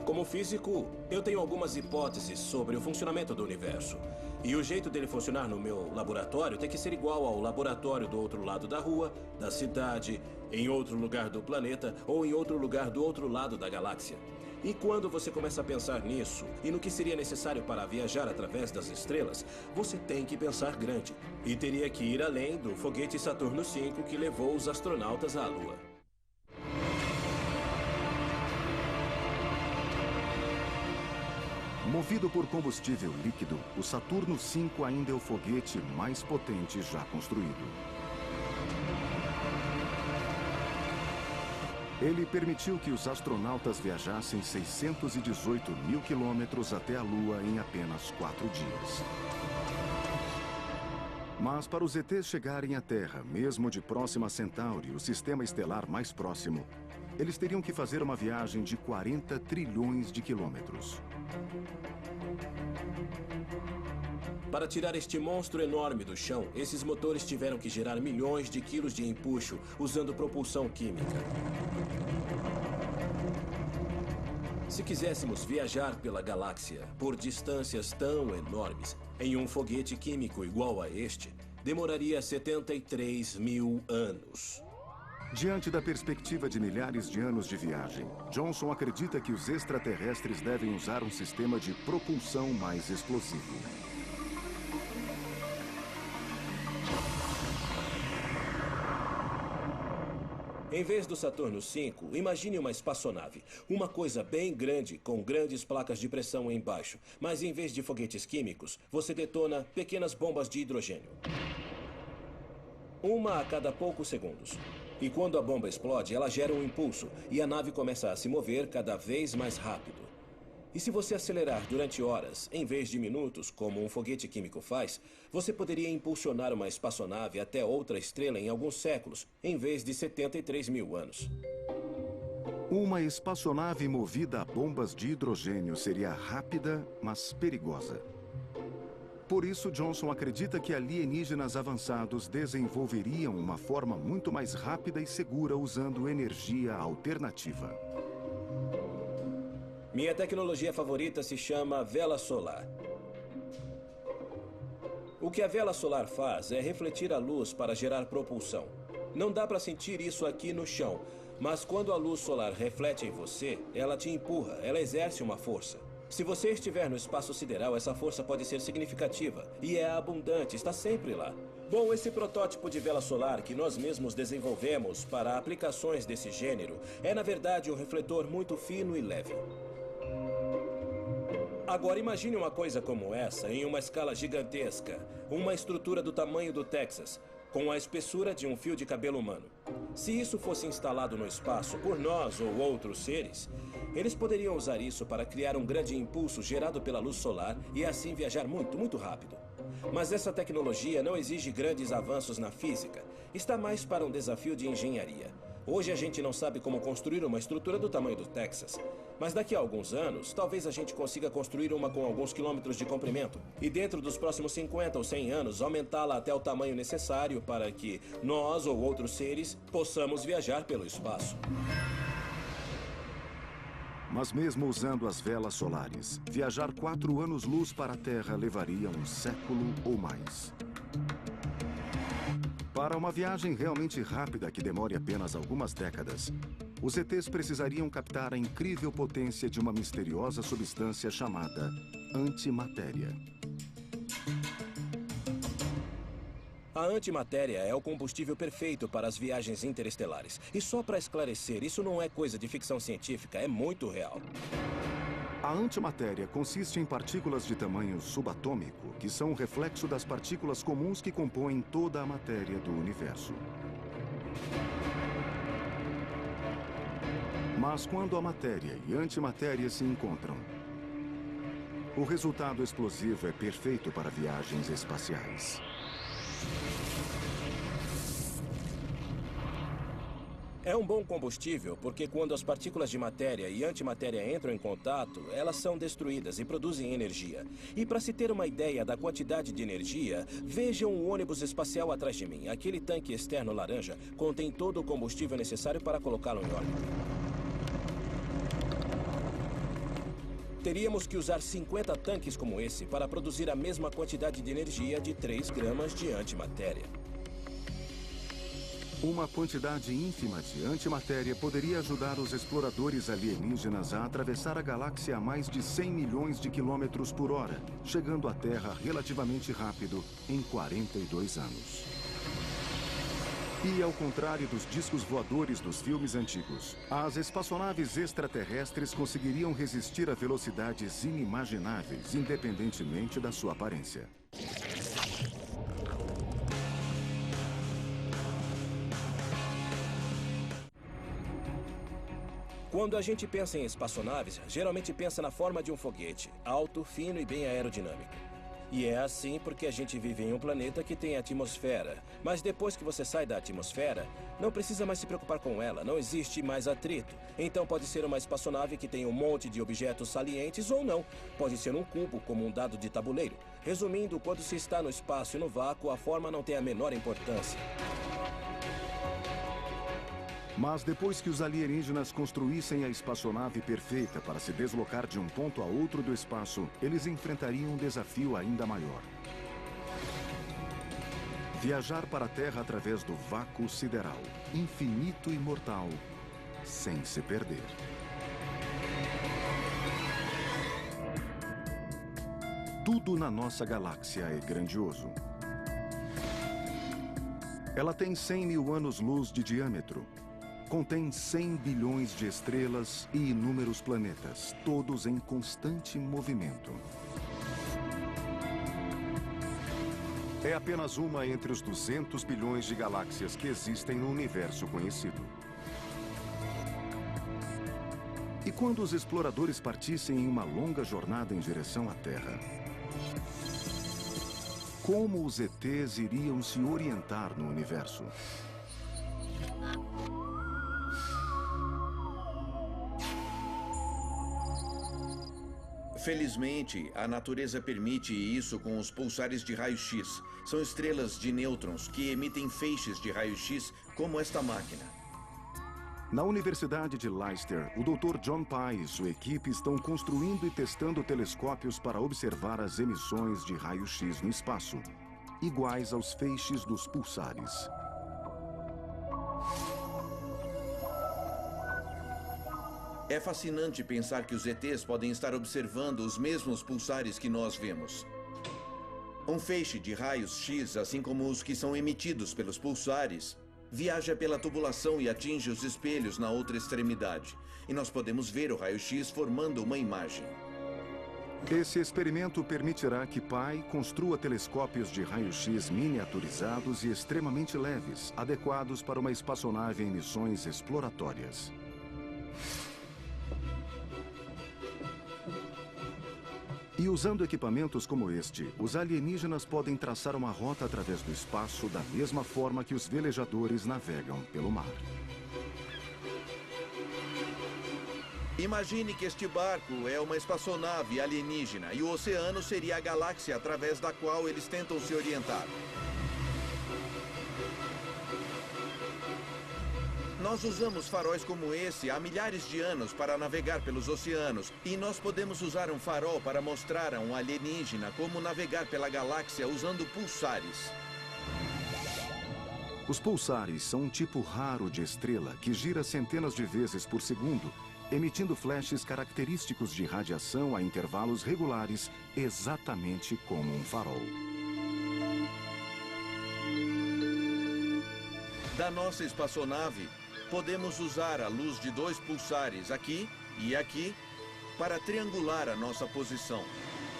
Como físico, eu tenho algumas hipóteses sobre o funcionamento do universo. E o jeito dele funcionar no meu laboratório tem que ser igual ao laboratório do outro lado da rua, da cidade, em outro lugar do planeta ou em outro lugar do outro lado da galáxia. E quando você começa a pensar nisso e no que seria necessário para viajar através das estrelas, você tem que pensar grande. E teria que ir além do foguete Saturno V que levou os astronautas à Lua. Movido por combustível líquido, o Saturno V ainda é o foguete mais potente já construído. Ele permitiu que os astronautas viajassem 618 mil quilômetros até a Lua em apenas 4 dias. Mas para os ETs chegarem à Terra, mesmo de Próxima Centauri, o sistema estelar mais próximo, eles teriam que fazer uma viagem de 40 trilhões de quilômetros. Para tirar este monstro enorme do chão, esses motores tiveram que gerar milhões de quilos de empuxo usando propulsão química. Se quiséssemos viajar pela galáxia por distâncias tão enormes, em um foguete químico igual a este, demoraria 73 mil anos. Diante da perspectiva de milhares de anos de viagem, Johnson acredita que os extraterrestres devem usar um sistema de propulsão mais explosivo. Em vez do Saturno V, imagine uma espaçonave. Uma coisa bem grande, com grandes placas de pressão embaixo. Mas em vez de foguetes químicos, você detona pequenas bombas de hidrogênio. Uma a cada poucos segundos. E quando a bomba explode, ela gera um impulso e a nave começa a se mover cada vez mais rápido. E se você acelerar durante horas, em vez de minutos, como um foguete químico faz, você poderia impulsionar uma espaçonave até outra estrela em alguns séculos, em vez de 73 mil anos. Uma espaçonave movida a bombas de hidrogênio seria rápida, mas perigosa. Por isso, Johnson acredita que alienígenas avançados desenvolveriam uma forma muito mais rápida e segura usando energia alternativa. Minha tecnologia favorita se chama vela solar. O que a vela solar faz é refletir a luz para gerar propulsão. Não dá para sentir isso aqui no chão, mas quando a luz solar reflete em você, ela te empurra, ela exerce uma força. Se você estiver no espaço sideral, essa força pode ser significativa e é abundante, está sempre lá. Bom, esse protótipo de vela solar que nós mesmos desenvolvemos para aplicações desse gênero é, na verdade, um refletor muito fino e leve. Agora, imagine uma coisa como essa em uma escala gigantesca. Uma estrutura do tamanho do Texas, com a espessura de um fio de cabelo humano. Se isso fosse instalado no espaço por nós ou outros seres, eles poderiam usar isso para criar um grande impulso gerado pela luz solar e assim viajar muito, muito rápido. Mas essa tecnologia não exige grandes avanços na física. Está mais para um desafio de engenharia. Hoje a gente não sabe como construir uma estrutura do tamanho do Texas. Mas daqui a alguns anos, talvez a gente consiga construir uma com alguns quilômetros de comprimento. E dentro dos próximos 50 ou 100 anos, aumentá-la até o tamanho necessário para que nós ou outros seres possamos viajar pelo espaço. Mas mesmo usando as velas solares, viajar 4 anos-luz para a Terra levaria um século ou mais. Para uma viagem realmente rápida que demore apenas algumas décadas, os ETs precisariam captar a incrível potência de uma misteriosa substância chamada antimatéria. A antimatéria é o combustível perfeito para as viagens interestelares. E só para esclarecer, isso não é coisa de ficção científica, é muito real. A antimatéria consiste em partículas de tamanho subatômico, que são um reflexo das partículas comuns que compõem toda a matéria do universo. Mas quando a matéria e a antimatéria se encontram, o resultado explosivo é perfeito para viagens espaciais. É um bom combustível porque quando as partículas de matéria e antimatéria entram em contato, elas são destruídas e produzem energia. E para se ter uma ideia da quantidade de energia, vejam o ônibus espacial atrás de mim. Aquele tanque externo laranja contém todo o combustível necessário para colocá-lo em órbita. Teríamos que usar 50 tanques como esse para produzir a mesma quantidade de energia de 3 gramas de antimatéria. Uma quantidade ínfima de antimatéria poderia ajudar os exploradores alienígenas a atravessar a galáxia a mais de 100 milhões de quilômetros por hora, chegando à Terra relativamente rápido em 42 anos. E ao contrário dos discos voadores dos filmes antigos, as espaçonaves extraterrestres conseguiriam resistir a velocidades inimagináveis, independentemente da sua aparência. Quando a gente pensa em espaçonaves, geralmente pensa na forma de um foguete, alto, fino e bem aerodinâmico. E é assim porque a gente vive em um planeta que tem atmosfera. Mas depois que você sai da atmosfera, não precisa mais se preocupar com ela, não existe mais atrito. Então pode ser uma espaçonave que tem um monte de objetos salientes ou não. Pode ser um cubo, como um dado de tabuleiro. Resumindo, quando se está no espaço e no vácuo, a forma não tem a menor importância. Mas depois que os alienígenas construíssem a espaçonave perfeita para se deslocar de um ponto a outro do espaço, eles enfrentariam um desafio ainda maior. Viajar para a Terra através do vácuo sideral, infinito e mortal, sem se perder. Tudo na nossa galáxia é grandioso. Ela tem 100 mil anos-luz de diâmetro. Contém 100 bilhões de estrelas e inúmeros planetas, todos em constante movimento. É apenas uma entre os 200 bilhões de galáxias que existem no universo conhecido. E quando os exploradores partissem em uma longa jornada em direção à Terra, como os ETs iriam se orientar no universo? Felizmente, a natureza permite isso com os pulsares de raio-x. São estrelas de nêutrons que emitem feixes de raio-x como esta máquina. Na Universidade de Leicester, o Dr. John Pye e sua equipe estão construindo e testando telescópios para observar as emissões de raio-x no espaço, iguais aos feixes dos pulsares. É fascinante pensar que os ETs podem estar observando os mesmos pulsares que nós vemos. Um feixe de raios X, assim como os que são emitidos pelos pulsares, viaja pela tubulação e atinge os espelhos na outra extremidade. E nós podemos ver o raio-x formando uma imagem. Esse experimento permitirá que Pai construa telescópios de raio-x miniaturizados e extremamente leves, adequados para uma espaçonave em missões exploratórias. E usando equipamentos como este, os alienígenas podem traçar uma rota através do espaço da mesma forma que os velejadores navegam pelo mar. Imagine que este barco é uma espaçonave alienígena e o oceano seria a galáxia através da qual eles tentam se orientar. Nós usamos faróis como esse há milhares de anos para navegar pelos oceanos, e nós podemos usar um farol para mostrar a um alienígena como navegar pela galáxia usando pulsares. Os pulsares são um tipo raro de estrela que gira centenas de vezes por segundo, emitindo flashes característicos de radiação a intervalos regulares, exatamente como um farol. Da nossa espaçonave, podemos usar a luz de 2 pulsares aqui e aqui para triangular a nossa posição.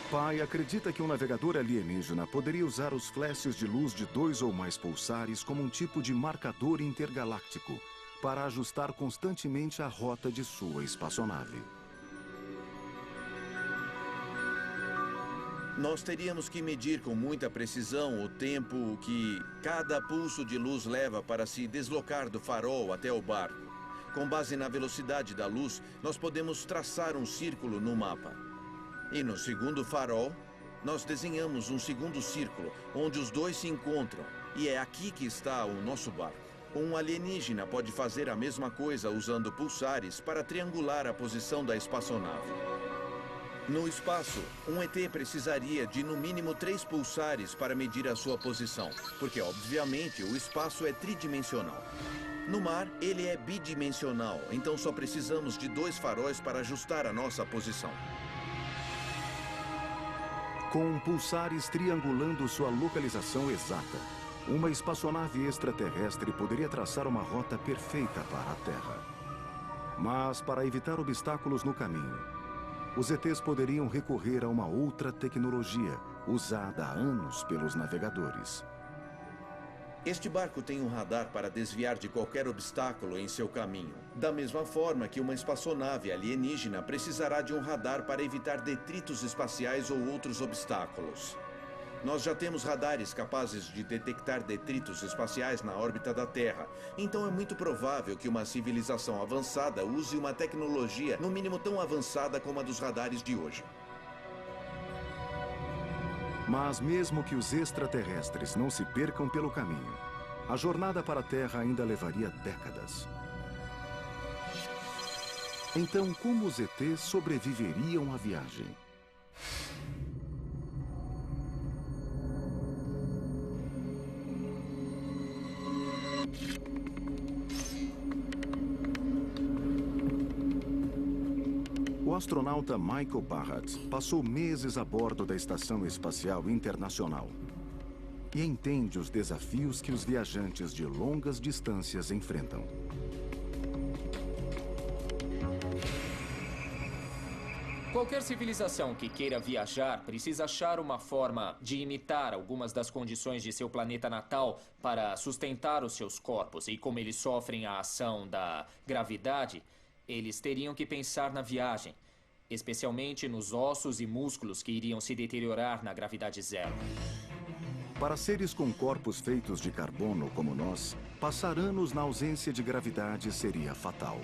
Pai acredita que um navegador alienígena poderia usar os flashes de luz de 2 ou mais pulsares como um tipo de marcador intergaláctico, para ajustar constantemente a rota de sua espaçonave. Nós teríamos que medir com muita precisão o tempo que cada pulso de luz leva para se deslocar do farol até o barco. Com base na velocidade da luz, nós podemos traçar um círculo no mapa. E no segundo farol, nós desenhamos um segundo círculo, onde os dois se encontram. E é aqui que está o nosso barco. Um alienígena pode fazer a mesma coisa usando pulsares para triangular a posição da espaçonave. No espaço, um ET precisaria de no mínimo 3 pulsares para medir a sua posição, porque obviamente o espaço é tridimensional. No mar, ele é bidimensional, então só precisamos de 2 faróis para ajustar a nossa posição. Com pulsares triangulando sua localização exata, uma espaçonave extraterrestre poderia traçar uma rota perfeita para a Terra. Mas, para evitar obstáculos no caminho, os ETs poderiam recorrer a uma outra tecnologia, usada há anos pelos navegadores. Este barco tem um radar para desviar de qualquer obstáculo em seu caminho. Da mesma forma que uma espaçonave alienígena precisará de um radar para evitar detritos espaciais ou outros obstáculos. Nós já temos radares capazes de detectar detritos espaciais na órbita da Terra. Então é muito provável que uma civilização avançada use uma tecnologia no mínimo tão avançada como a dos radares de hoje. Mas mesmo que os extraterrestres não se percam pelo caminho, a jornada para a Terra ainda levaria décadas. Então, como os ETs sobreviveriam à viagem? O astronauta Michael Barratt passou meses a bordo da Estação Espacial Internacional e entende os desafios que os viajantes de longas distâncias enfrentam. Qualquer civilização que queira viajar precisa achar uma forma de imitar algumas das condições de seu planeta natal para sustentar os seus corpos. E como eles sofrem a ação da gravidade, eles teriam que pensar na viagem, especialmente nos ossos e músculos que iriam se deteriorar na gravidade zero. Para seres com corpos feitos de carbono como nós, passar anos na ausência de gravidade seria fatal.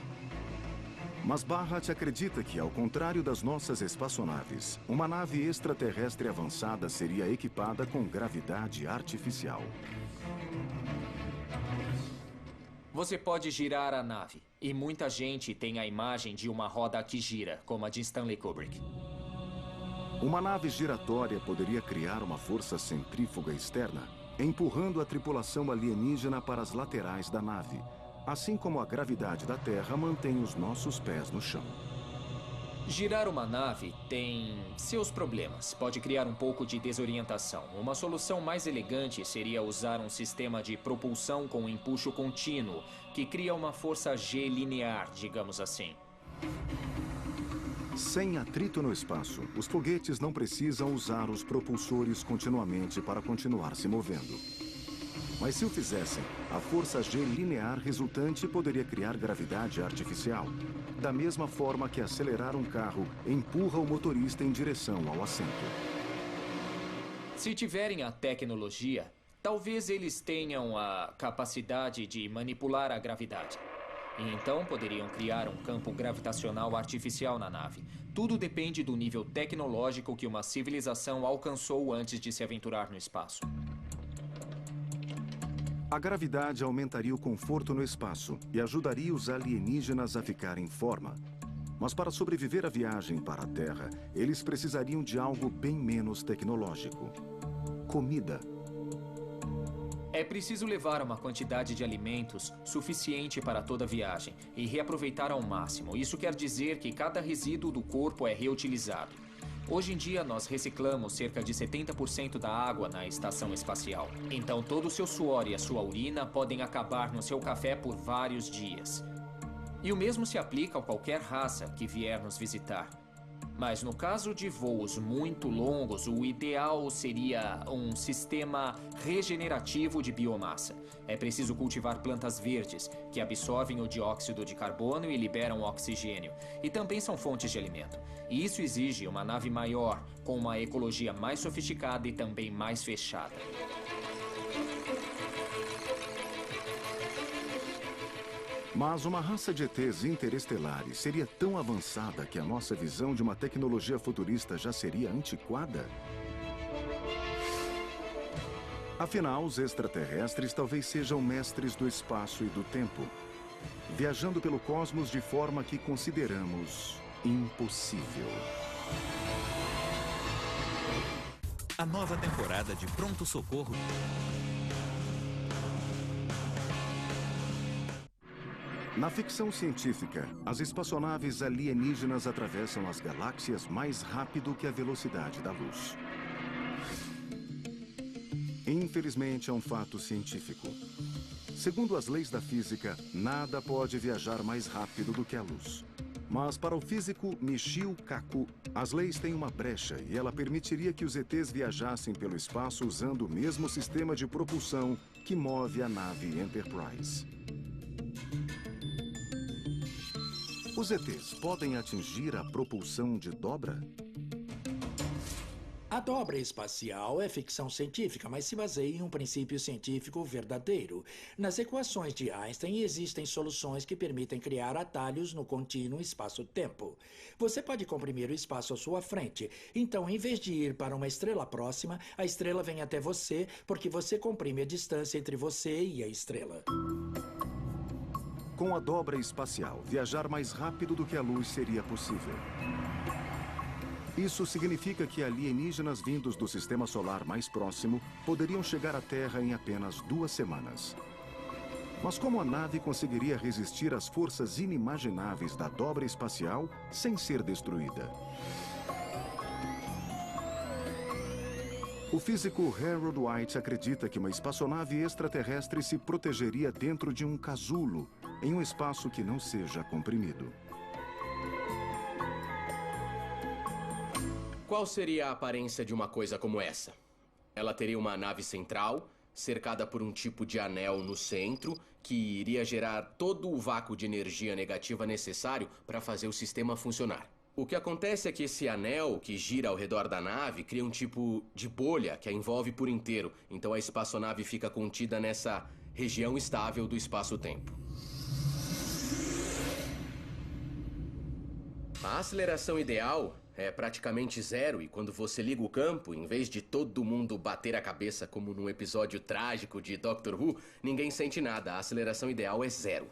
Mas Barratt acredita que, ao contrário das nossas espaçonaves, uma nave extraterrestre avançada seria equipada com gravidade artificial. Você pode girar a nave, e muita gente tem a imagem de uma roda que gira, como a de Stanley Kubrick. Uma nave giratória poderia criar uma força centrífuga externa, empurrando a tripulação alienígena para as laterais da nave, assim como a gravidade da Terra mantém os nossos pés no chão. Girar uma nave tem seus problemas. Pode criar um pouco de desorientação. Uma solução mais elegante seria usar um sistema de propulsão com empuxo contínuo, que cria uma força G linear, digamos assim. Sem atrito no espaço, os foguetes não precisam usar os propulsores continuamente para continuar se movendo. Mas se o fizessem, a força G linear resultante poderia criar gravidade artificial, da mesma forma que acelerar um carro empurra o motorista em direção ao assento. Se tiverem a tecnologia, talvez eles tenham a capacidade de manipular a gravidade. E então poderiam criar um campo gravitacional artificial na nave. Tudo depende do nível tecnológico que uma civilização alcançou antes de se aventurar no espaço. A gravidade aumentaria o conforto no espaço e ajudaria os alienígenas a ficar em forma. Mas para sobreviver à viagem para a Terra, eles precisariam de algo bem menos tecnológico: comida. É preciso levar uma quantidade de alimentos suficiente para toda a viagem e reaproveitar ao máximo. Isso quer dizer que cada resíduo do corpo é reutilizado. Hoje em dia, nós reciclamos cerca de 70% da água na estação espacial. Então, todo o seu suor e a sua urina podem acabar no seu café por vários dias. E o mesmo se aplica a qualquer raça que vier nos visitar. Mas no caso de voos muito longos, o ideal seria um sistema regenerativo de biomassa. É preciso cultivar plantas verdes, que absorvem o dióxido de carbono e liberam oxigênio. E também são fontes de alimento. E isso exige uma nave maior, com uma ecologia mais sofisticada e também mais fechada. Mas uma raça de ETs interestelares seria tão avançada que a nossa visão de uma tecnologia futurista já seria antiquada? Afinal, os extraterrestres talvez sejam mestres do espaço e do tempo, viajando pelo cosmos de forma que consideramos impossível. A nova temporada de Pronto Socorro. Na ficção científica, as espaçonaves alienígenas atravessam as galáxias mais rápido que a velocidade da luz. Infelizmente, é um fato científico. Segundo as leis da física, nada pode viajar mais rápido do que a luz. Mas para o físico Michio Kaku, as leis têm uma brecha e ela permitiria que os ETs viajassem pelo espaço usando o mesmo sistema de propulsão que move a nave Enterprise. Os ETs podem atingir a propulsão de dobra? A dobra espacial é ficção científica, mas se baseia em um princípio científico verdadeiro. Nas equações de Einstein existem soluções que permitem criar atalhos no contínuo espaço-tempo. Você pode comprimir o espaço à sua frente. Então, em vez de ir para uma estrela próxima, a estrela vem até você, porque você comprime a distância entre você e a estrela. Com a dobra espacial, viajar mais rápido do que a luz seria possível. Isso significa que alienígenas vindos do sistema solar mais próximo poderiam chegar à Terra em apenas 2 semanas. Mas como a nave conseguiria resistir às forças inimagináveis da dobra espacial sem ser destruída? O físico Harold White acredita que uma espaçonave extraterrestre se protegeria dentro de um casulo, em um espaço que não seja comprimido. Qual seria a aparência de uma coisa como essa? Ela teria uma nave central, cercada por um tipo de anel no centro, que iria gerar todo o vácuo de energia negativa necessário para fazer o sistema funcionar. O que acontece é que esse anel que gira ao redor da nave cria um tipo de bolha que a envolve por inteiro. Então a espaçonave fica contida nessa região estável do espaço-tempo. A aceleração ideal é praticamente zero e quando você liga o campo, em vez de todo mundo bater a cabeça como num episódio trágico de Doctor Who, ninguém sente nada. A aceleração ideal é zero.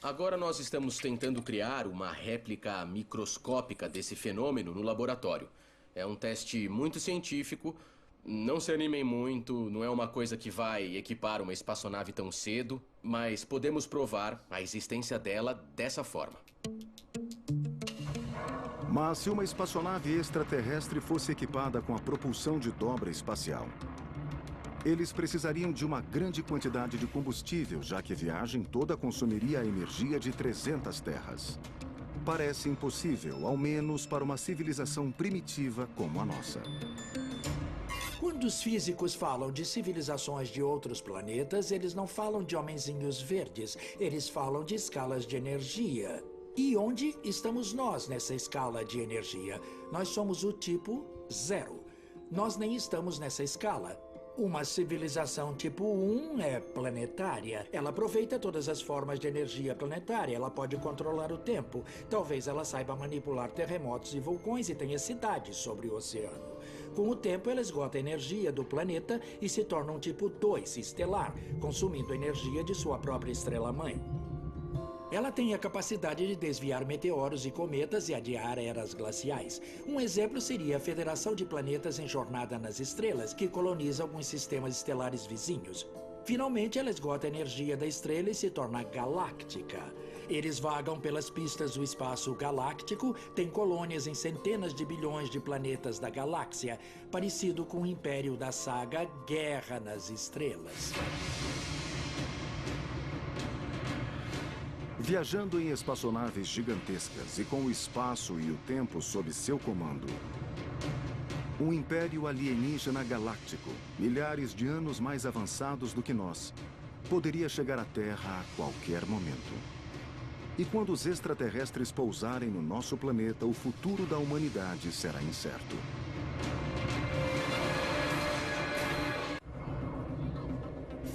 Agora nós estamos tentando criar uma réplica microscópica desse fenômeno no laboratório. É um teste muito científico, não se animem muito, não é uma coisa que vai equipar uma espaçonave tão cedo, mas podemos provar a existência dela dessa forma. Mas se uma espaçonave extraterrestre fosse equipada com a propulsão de dobra espacial, eles precisariam de uma grande quantidade de combustível, já que a viagem toda consumiria a energia de 300 terras. Parece impossível, ao menos para uma civilização primitiva como a nossa. Quando os físicos falam de civilizações de outros planetas, eles não falam de homenzinhos verdes, eles falam de escalas de energia. E onde estamos nós nessa escala de energia? Nós somos o tipo 0. Nós nem estamos nessa escala. Uma civilização tipo 1 é planetária. Ela aproveita todas as formas de energia planetária. Ela pode controlar o tempo. Talvez ela saiba manipular terremotos e vulcões e tenha cidades sobre o oceano. Com o tempo, ela esgota a energia do planeta e se torna um tipo 2 estelar, consumindo a energia de sua própria estrela-mãe. Ela tem a capacidade de desviar meteoros e cometas e adiar eras glaciais. Um exemplo seria a Federação de Planetas em Jornada nas Estrelas, que coloniza alguns sistemas estelares vizinhos. Finalmente, ela esgota a energia da estrela e se torna galáctica. Eles vagam pelas pistas do espaço galáctico, têm colônias em centenas de bilhões de planetas da galáxia, parecido com o império da saga Guerra nas Estrelas. Viajando em espaçonaves gigantescas e com o espaço e o tempo sob seu comando, um império alienígena galáctico, milhares de anos mais avançados do que nós, poderia chegar à Terra a qualquer momento. E quando os extraterrestres pousarem no nosso planeta, o futuro da humanidade será incerto.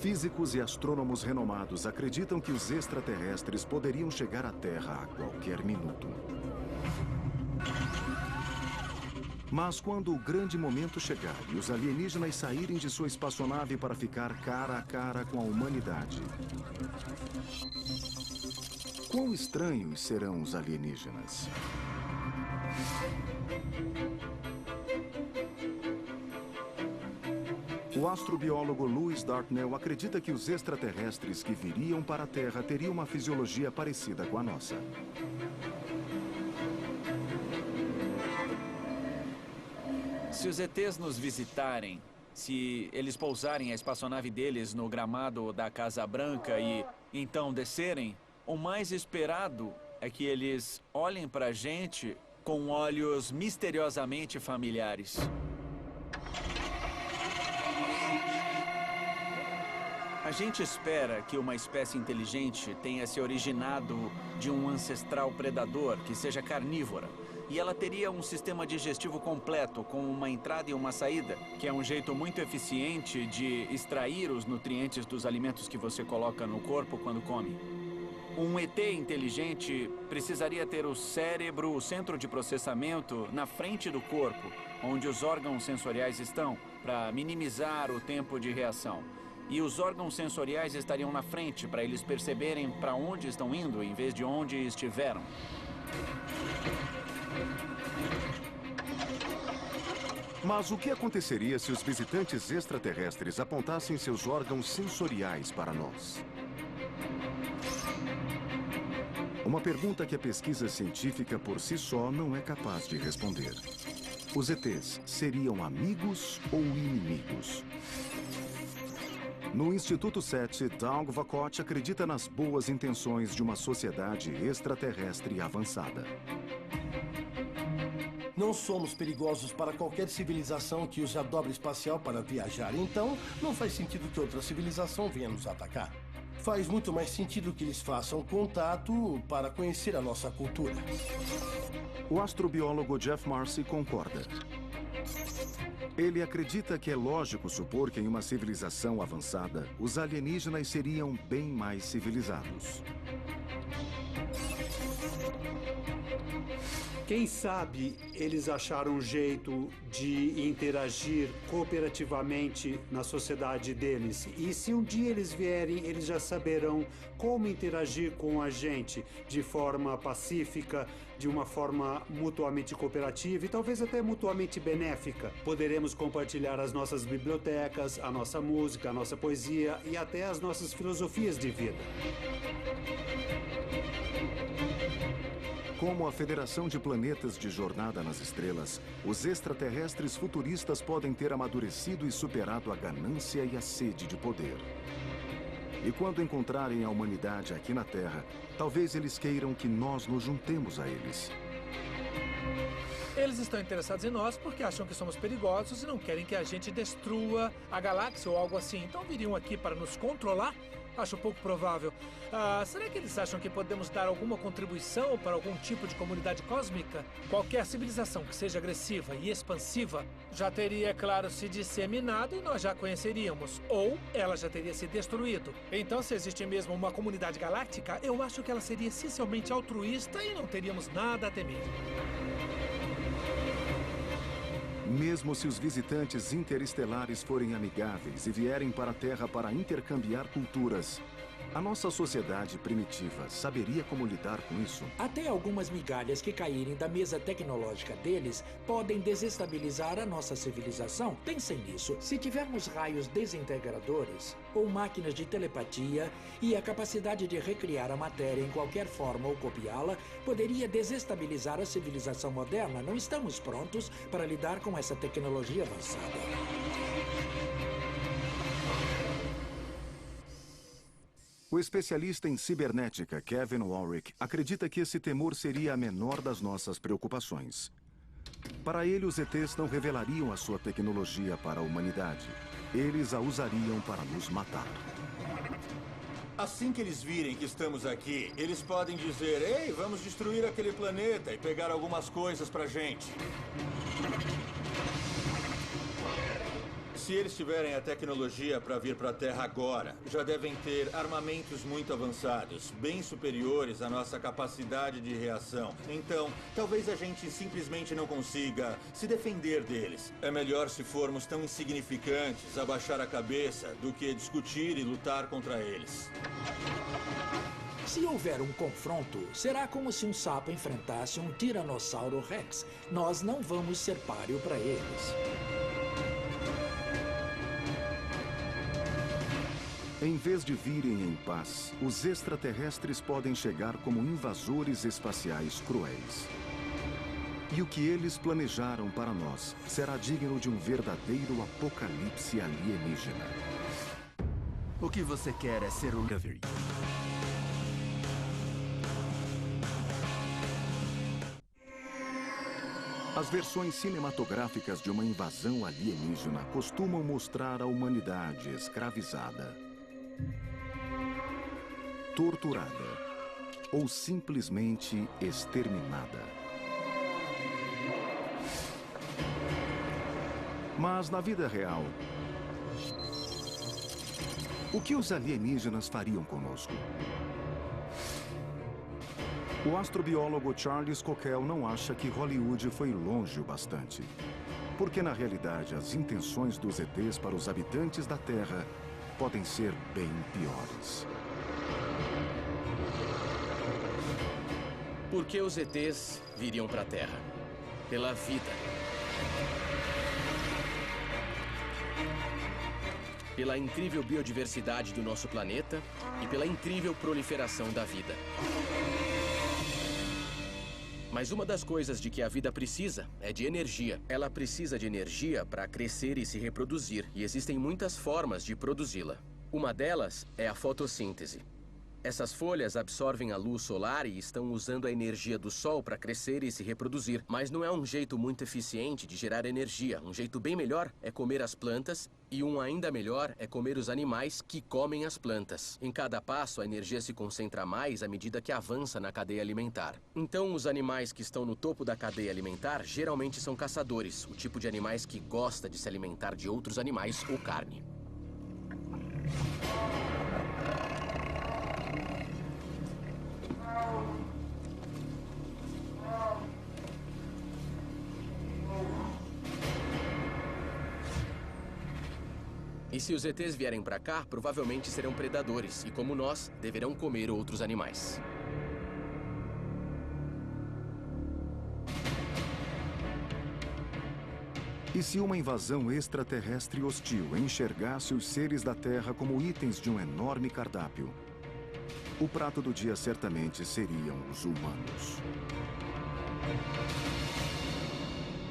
Físicos e astrônomos renomados acreditam que os extraterrestres poderiam chegar à Terra a qualquer minuto. Mas quando o grande momento chegar e os alienígenas saírem de sua espaçonave para ficar cara a cara com a humanidade, quão estranhos serão os alienígenas? O astrobiólogo Louis Dartnell acredita que os extraterrestres que viriam para a Terra teriam uma fisiologia parecida com a nossa. Se os ETs nos visitarem, se eles pousarem a espaçonave deles no gramado da Casa Branca e então descerem, o mais esperado é que eles olhem para a gente com olhos misteriosamente familiares. A gente espera que uma espécie inteligente tenha se originado de um ancestral predador que seja carnívora. E ela teria um sistema digestivo completo, com uma entrada e uma saída, que é um jeito muito eficiente de extrair os nutrientes dos alimentos que você coloca no corpo quando come. Um ET inteligente precisaria ter o cérebro, o centro de processamento, na frente do corpo, onde os órgãos sensoriais estão, para minimizar o tempo de reação. E os órgãos sensoriais estariam na frente, para eles perceberem para onde estão indo, em vez de onde estiveram. Mas o que aconteceria se os visitantes extraterrestres apontassem seus órgãos sensoriais para nós? Uma pergunta que a pesquisa científica por si só não é capaz de responder. Os ETs seriam amigos ou inimigos? No Instituto SETI, Doug Vakoch acredita nas boas intenções de uma sociedade extraterrestre avançada. Não somos perigosos para qualquer civilização que use a dobra espacial para viajar. Então, não faz sentido que outra civilização venha nos atacar. Faz muito mais sentido que eles façam contato para conhecer a nossa cultura. O astrobiólogo Jeff Marcy concorda. Ele acredita que é lógico supor que em uma civilização avançada, os alienígenas seriam bem mais civilizados. Quem sabe eles acharam um jeito de interagir cooperativamente na sociedade deles. E se um dia eles vierem, eles já saberão como interagir com a gente de forma pacífica, de uma forma mutuamente cooperativa e talvez até mutuamente benéfica. Poderemos compartilhar as nossas bibliotecas, a nossa música, a nossa poesia e até as nossas filosofias de vida. como a Federação de Planetas de Jornada nas Estrelas, os extraterrestres futuristas podem ter amadurecido e superado a ganância e a sede de poder. E quando encontrarem a humanidade aqui na Terra, talvez eles queiram que nós nos juntemos a eles. Eles estão interessados em nós porque acham que somos perigosos e não querem que a gente destrua a galáxia ou algo assim. Então viriam aqui para nos controlar? Acho pouco provável. Será que eles acham que podemos dar alguma contribuição para algum tipo de comunidade cósmica? Qualquer civilização que seja agressiva e expansiva já teria, claro, se disseminado e nós já conheceríamos. Ou ela já teria se destruído. Então, se existe mesmo uma comunidade galáctica, eu acho que ela seria essencialmente altruísta e não teríamos nada a temer. Mesmo se os visitantes interestelares forem amigáveis e vierem para a Terra para intercambiar culturas, a nossa sociedade primitiva saberia como lidar com isso? Até algumas migalhas que caírem da mesa tecnológica deles podem desestabilizar a nossa civilização. Pensem nisso. Se tivermos raios desintegradores ou máquinas de telepatia e a capacidade de recriar a matéria em qualquer forma ou copiá-la, poderia desestabilizar a civilização moderna. Não estamos prontos para lidar com essa tecnologia avançada. O especialista em cibernética, Kevin Warwick, acredita que esse temor seria a menor das nossas preocupações. Para ele, os ETs não revelariam a sua tecnologia para a humanidade. Eles a usariam para nos matar. Assim que eles virem que estamos aqui, eles podem dizer: ei, vamos destruir aquele planeta e pegar algumas coisas pra gente. Se eles tiverem a tecnologia para vir para a Terra agora, já devem ter armamentos muito avançados, bem superiores à nossa capacidade de reação. Então, talvez a gente simplesmente não consiga se defender deles. É melhor, se formos tão insignificantes, abaixar a cabeça do que discutir e lutar contra eles. Se houver um confronto, será como se um sapo enfrentasse um Tiranossauro Rex. Nós não vamos ser páreo para eles. Em vez de virem em paz, os extraterrestres podem chegar como invasores espaciais cruéis. E o que eles planejaram para nós será digno de um verdadeiro apocalipse alienígena. O que você quer é ser o Lover. As versões cinematográficas de uma invasão alienígena costumam mostrar a humanidade escravizada, torturada ou simplesmente exterminada. Mas na vida real, o que os alienígenas fariam conosco? O astrobiólogo Charles Cockell não acha que Hollywood foi longe o bastante. Porque, na realidade, as intenções dos ETs para os habitantes da Terra podem ser bem piores. Por que os ETs viriam para a Terra? Pela vida. Pela incrível biodiversidade do nosso planeta e pela incrível proliferação da vida. Mas uma das coisas de que a vida precisa é de energia. Ela precisa de energia para crescer e se reproduzir, e existem muitas formas de produzi-la. Uma delas é a fotossíntese. Essas folhas absorvem a luz solar e estão usando a energia do sol para crescer e se reproduzir. Mas não é um jeito muito eficiente de gerar energia. Um jeito bem melhor é comer as plantas e um ainda melhor é comer os animais que comem as plantas. Em cada passo, a energia se concentra mais à medida que avança na cadeia alimentar. Então, os animais que estão no topo da cadeia alimentar geralmente são caçadores, o tipo de animais que gosta de se alimentar de outros animais ou carne. E se os ETs vierem para cá, provavelmente serão predadores e, como nós, deverão comer outros animais. E se uma invasão extraterrestre hostil enxergasse os seres da Terra como itens de um enorme cardápio? o prato do dia certamente seriam os humanos.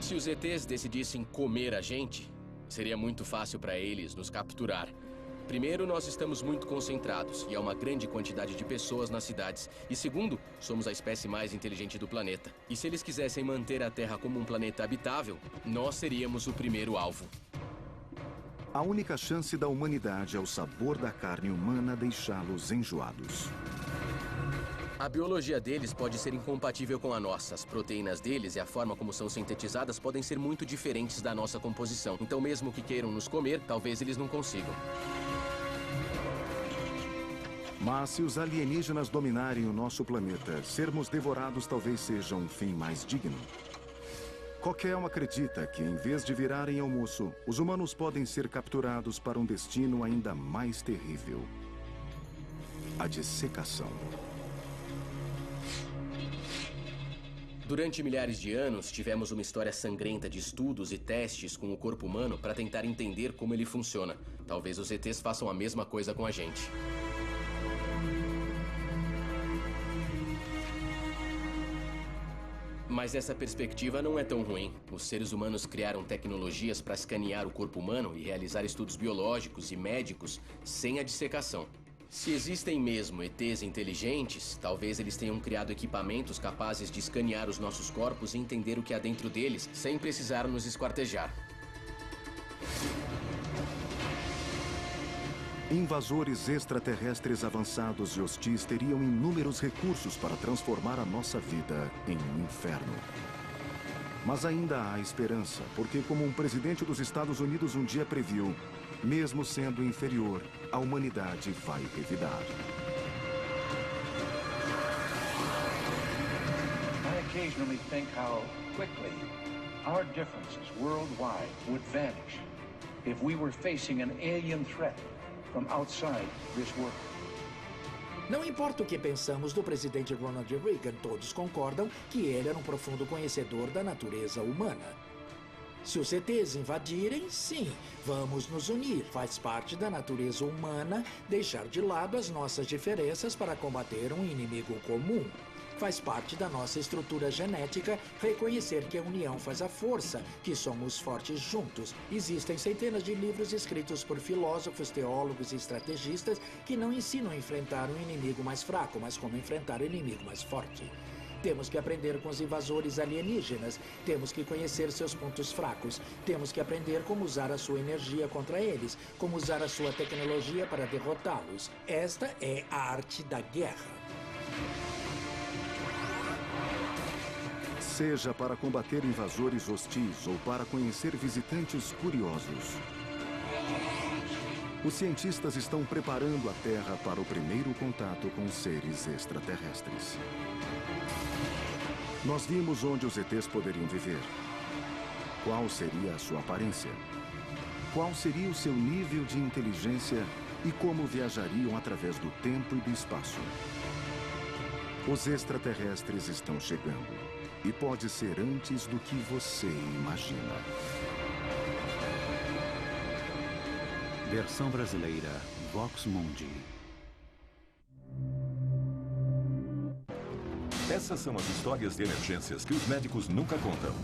Se os ETs decidissem comer a gente, seria muito fácil para eles nos capturar. Primeiro, nós estamos muito concentrados e há uma grande quantidade de pessoas nas cidades. E segundo, somos a espécie mais inteligente do planeta. E se eles quisessem manter a Terra como um planeta habitável, nós seríamos o primeiro alvo. A única chance da humanidade é o sabor da carne humana deixá-los enjoados. A biologia deles pode ser incompatível com a nossa. As proteínas deles e a forma como são sintetizadas podem ser muito diferentes da nossa composição. Então, mesmo que queiram nos comer, talvez eles não consigam. Mas se os alienígenas dominarem o nosso planeta, sermos devorados talvez seja um fim mais digno. Qualquer um acredita que, em vez de virarem almoço, os humanos podem ser capturados para um destino ainda mais terrível: a dissecação. Durante milhares de anos, tivemos uma história sangrenta de estudos e testes com o corpo humano para tentar entender como ele funciona. Talvez os ETs façam a mesma coisa com a gente. Mas essa perspectiva não é tão ruim. Os seres humanos criaram tecnologias para escanear o corpo humano e realizar estudos biológicos e médicos sem a dissecação. Se existem mesmo ETs inteligentes, talvez eles tenham criado equipamentos capazes de escanear os nossos corpos e entender o que há dentro deles, sem precisar nos esquartejar. Invasores extraterrestres avançados e hostis teriam inúmeros recursos para transformar a nossa vida em um inferno. Mas ainda há esperança, porque, como um presidente dos Estados Unidos um dia previu, mesmo sendo inferior, a humanidade vai revidar. I occasionally think how quickly our differences worldwide would vanish if we were facing an alien threat from outside this world. Não importa o que pensamos do presidente Ronald Reagan, todos concordam que ele era um profundo conhecedor da natureza humana. Se os ETs invadirem, sim, vamos nos unir. Faz parte da natureza humana deixar de lado as nossas diferenças para combater um inimigo comum. Faz parte da nossa estrutura genética reconhecer que a união faz a força, que somos fortes juntos. Existem centenas de livros escritos por filósofos, teólogos e estrategistas que não ensinam a enfrentar um inimigo mais fraco, mas como enfrentar o inimigo mais forte. Temos que aprender com os invasores alienígenas. Temos que conhecer seus pontos fracos. Temos que aprender como usar a sua energia contra eles, como usar a sua tecnologia para derrotá-los. Esta é a arte da guerra. Seja para combater invasores hostis ou para conhecer visitantes curiosos, os cientistas estão preparando a Terra para o primeiro contato com seres extraterrestres. Nós vimos onde os ETs poderiam viver. Qual seria a sua aparência? Qual seria o seu nível de inteligência e como viajariam através do tempo e do espaço? Os extraterrestres estão chegando. E pode ser antes do que você imagina. Versão brasileira, Vox Mundi. Essas são as histórias de emergências que os médicos nunca contam.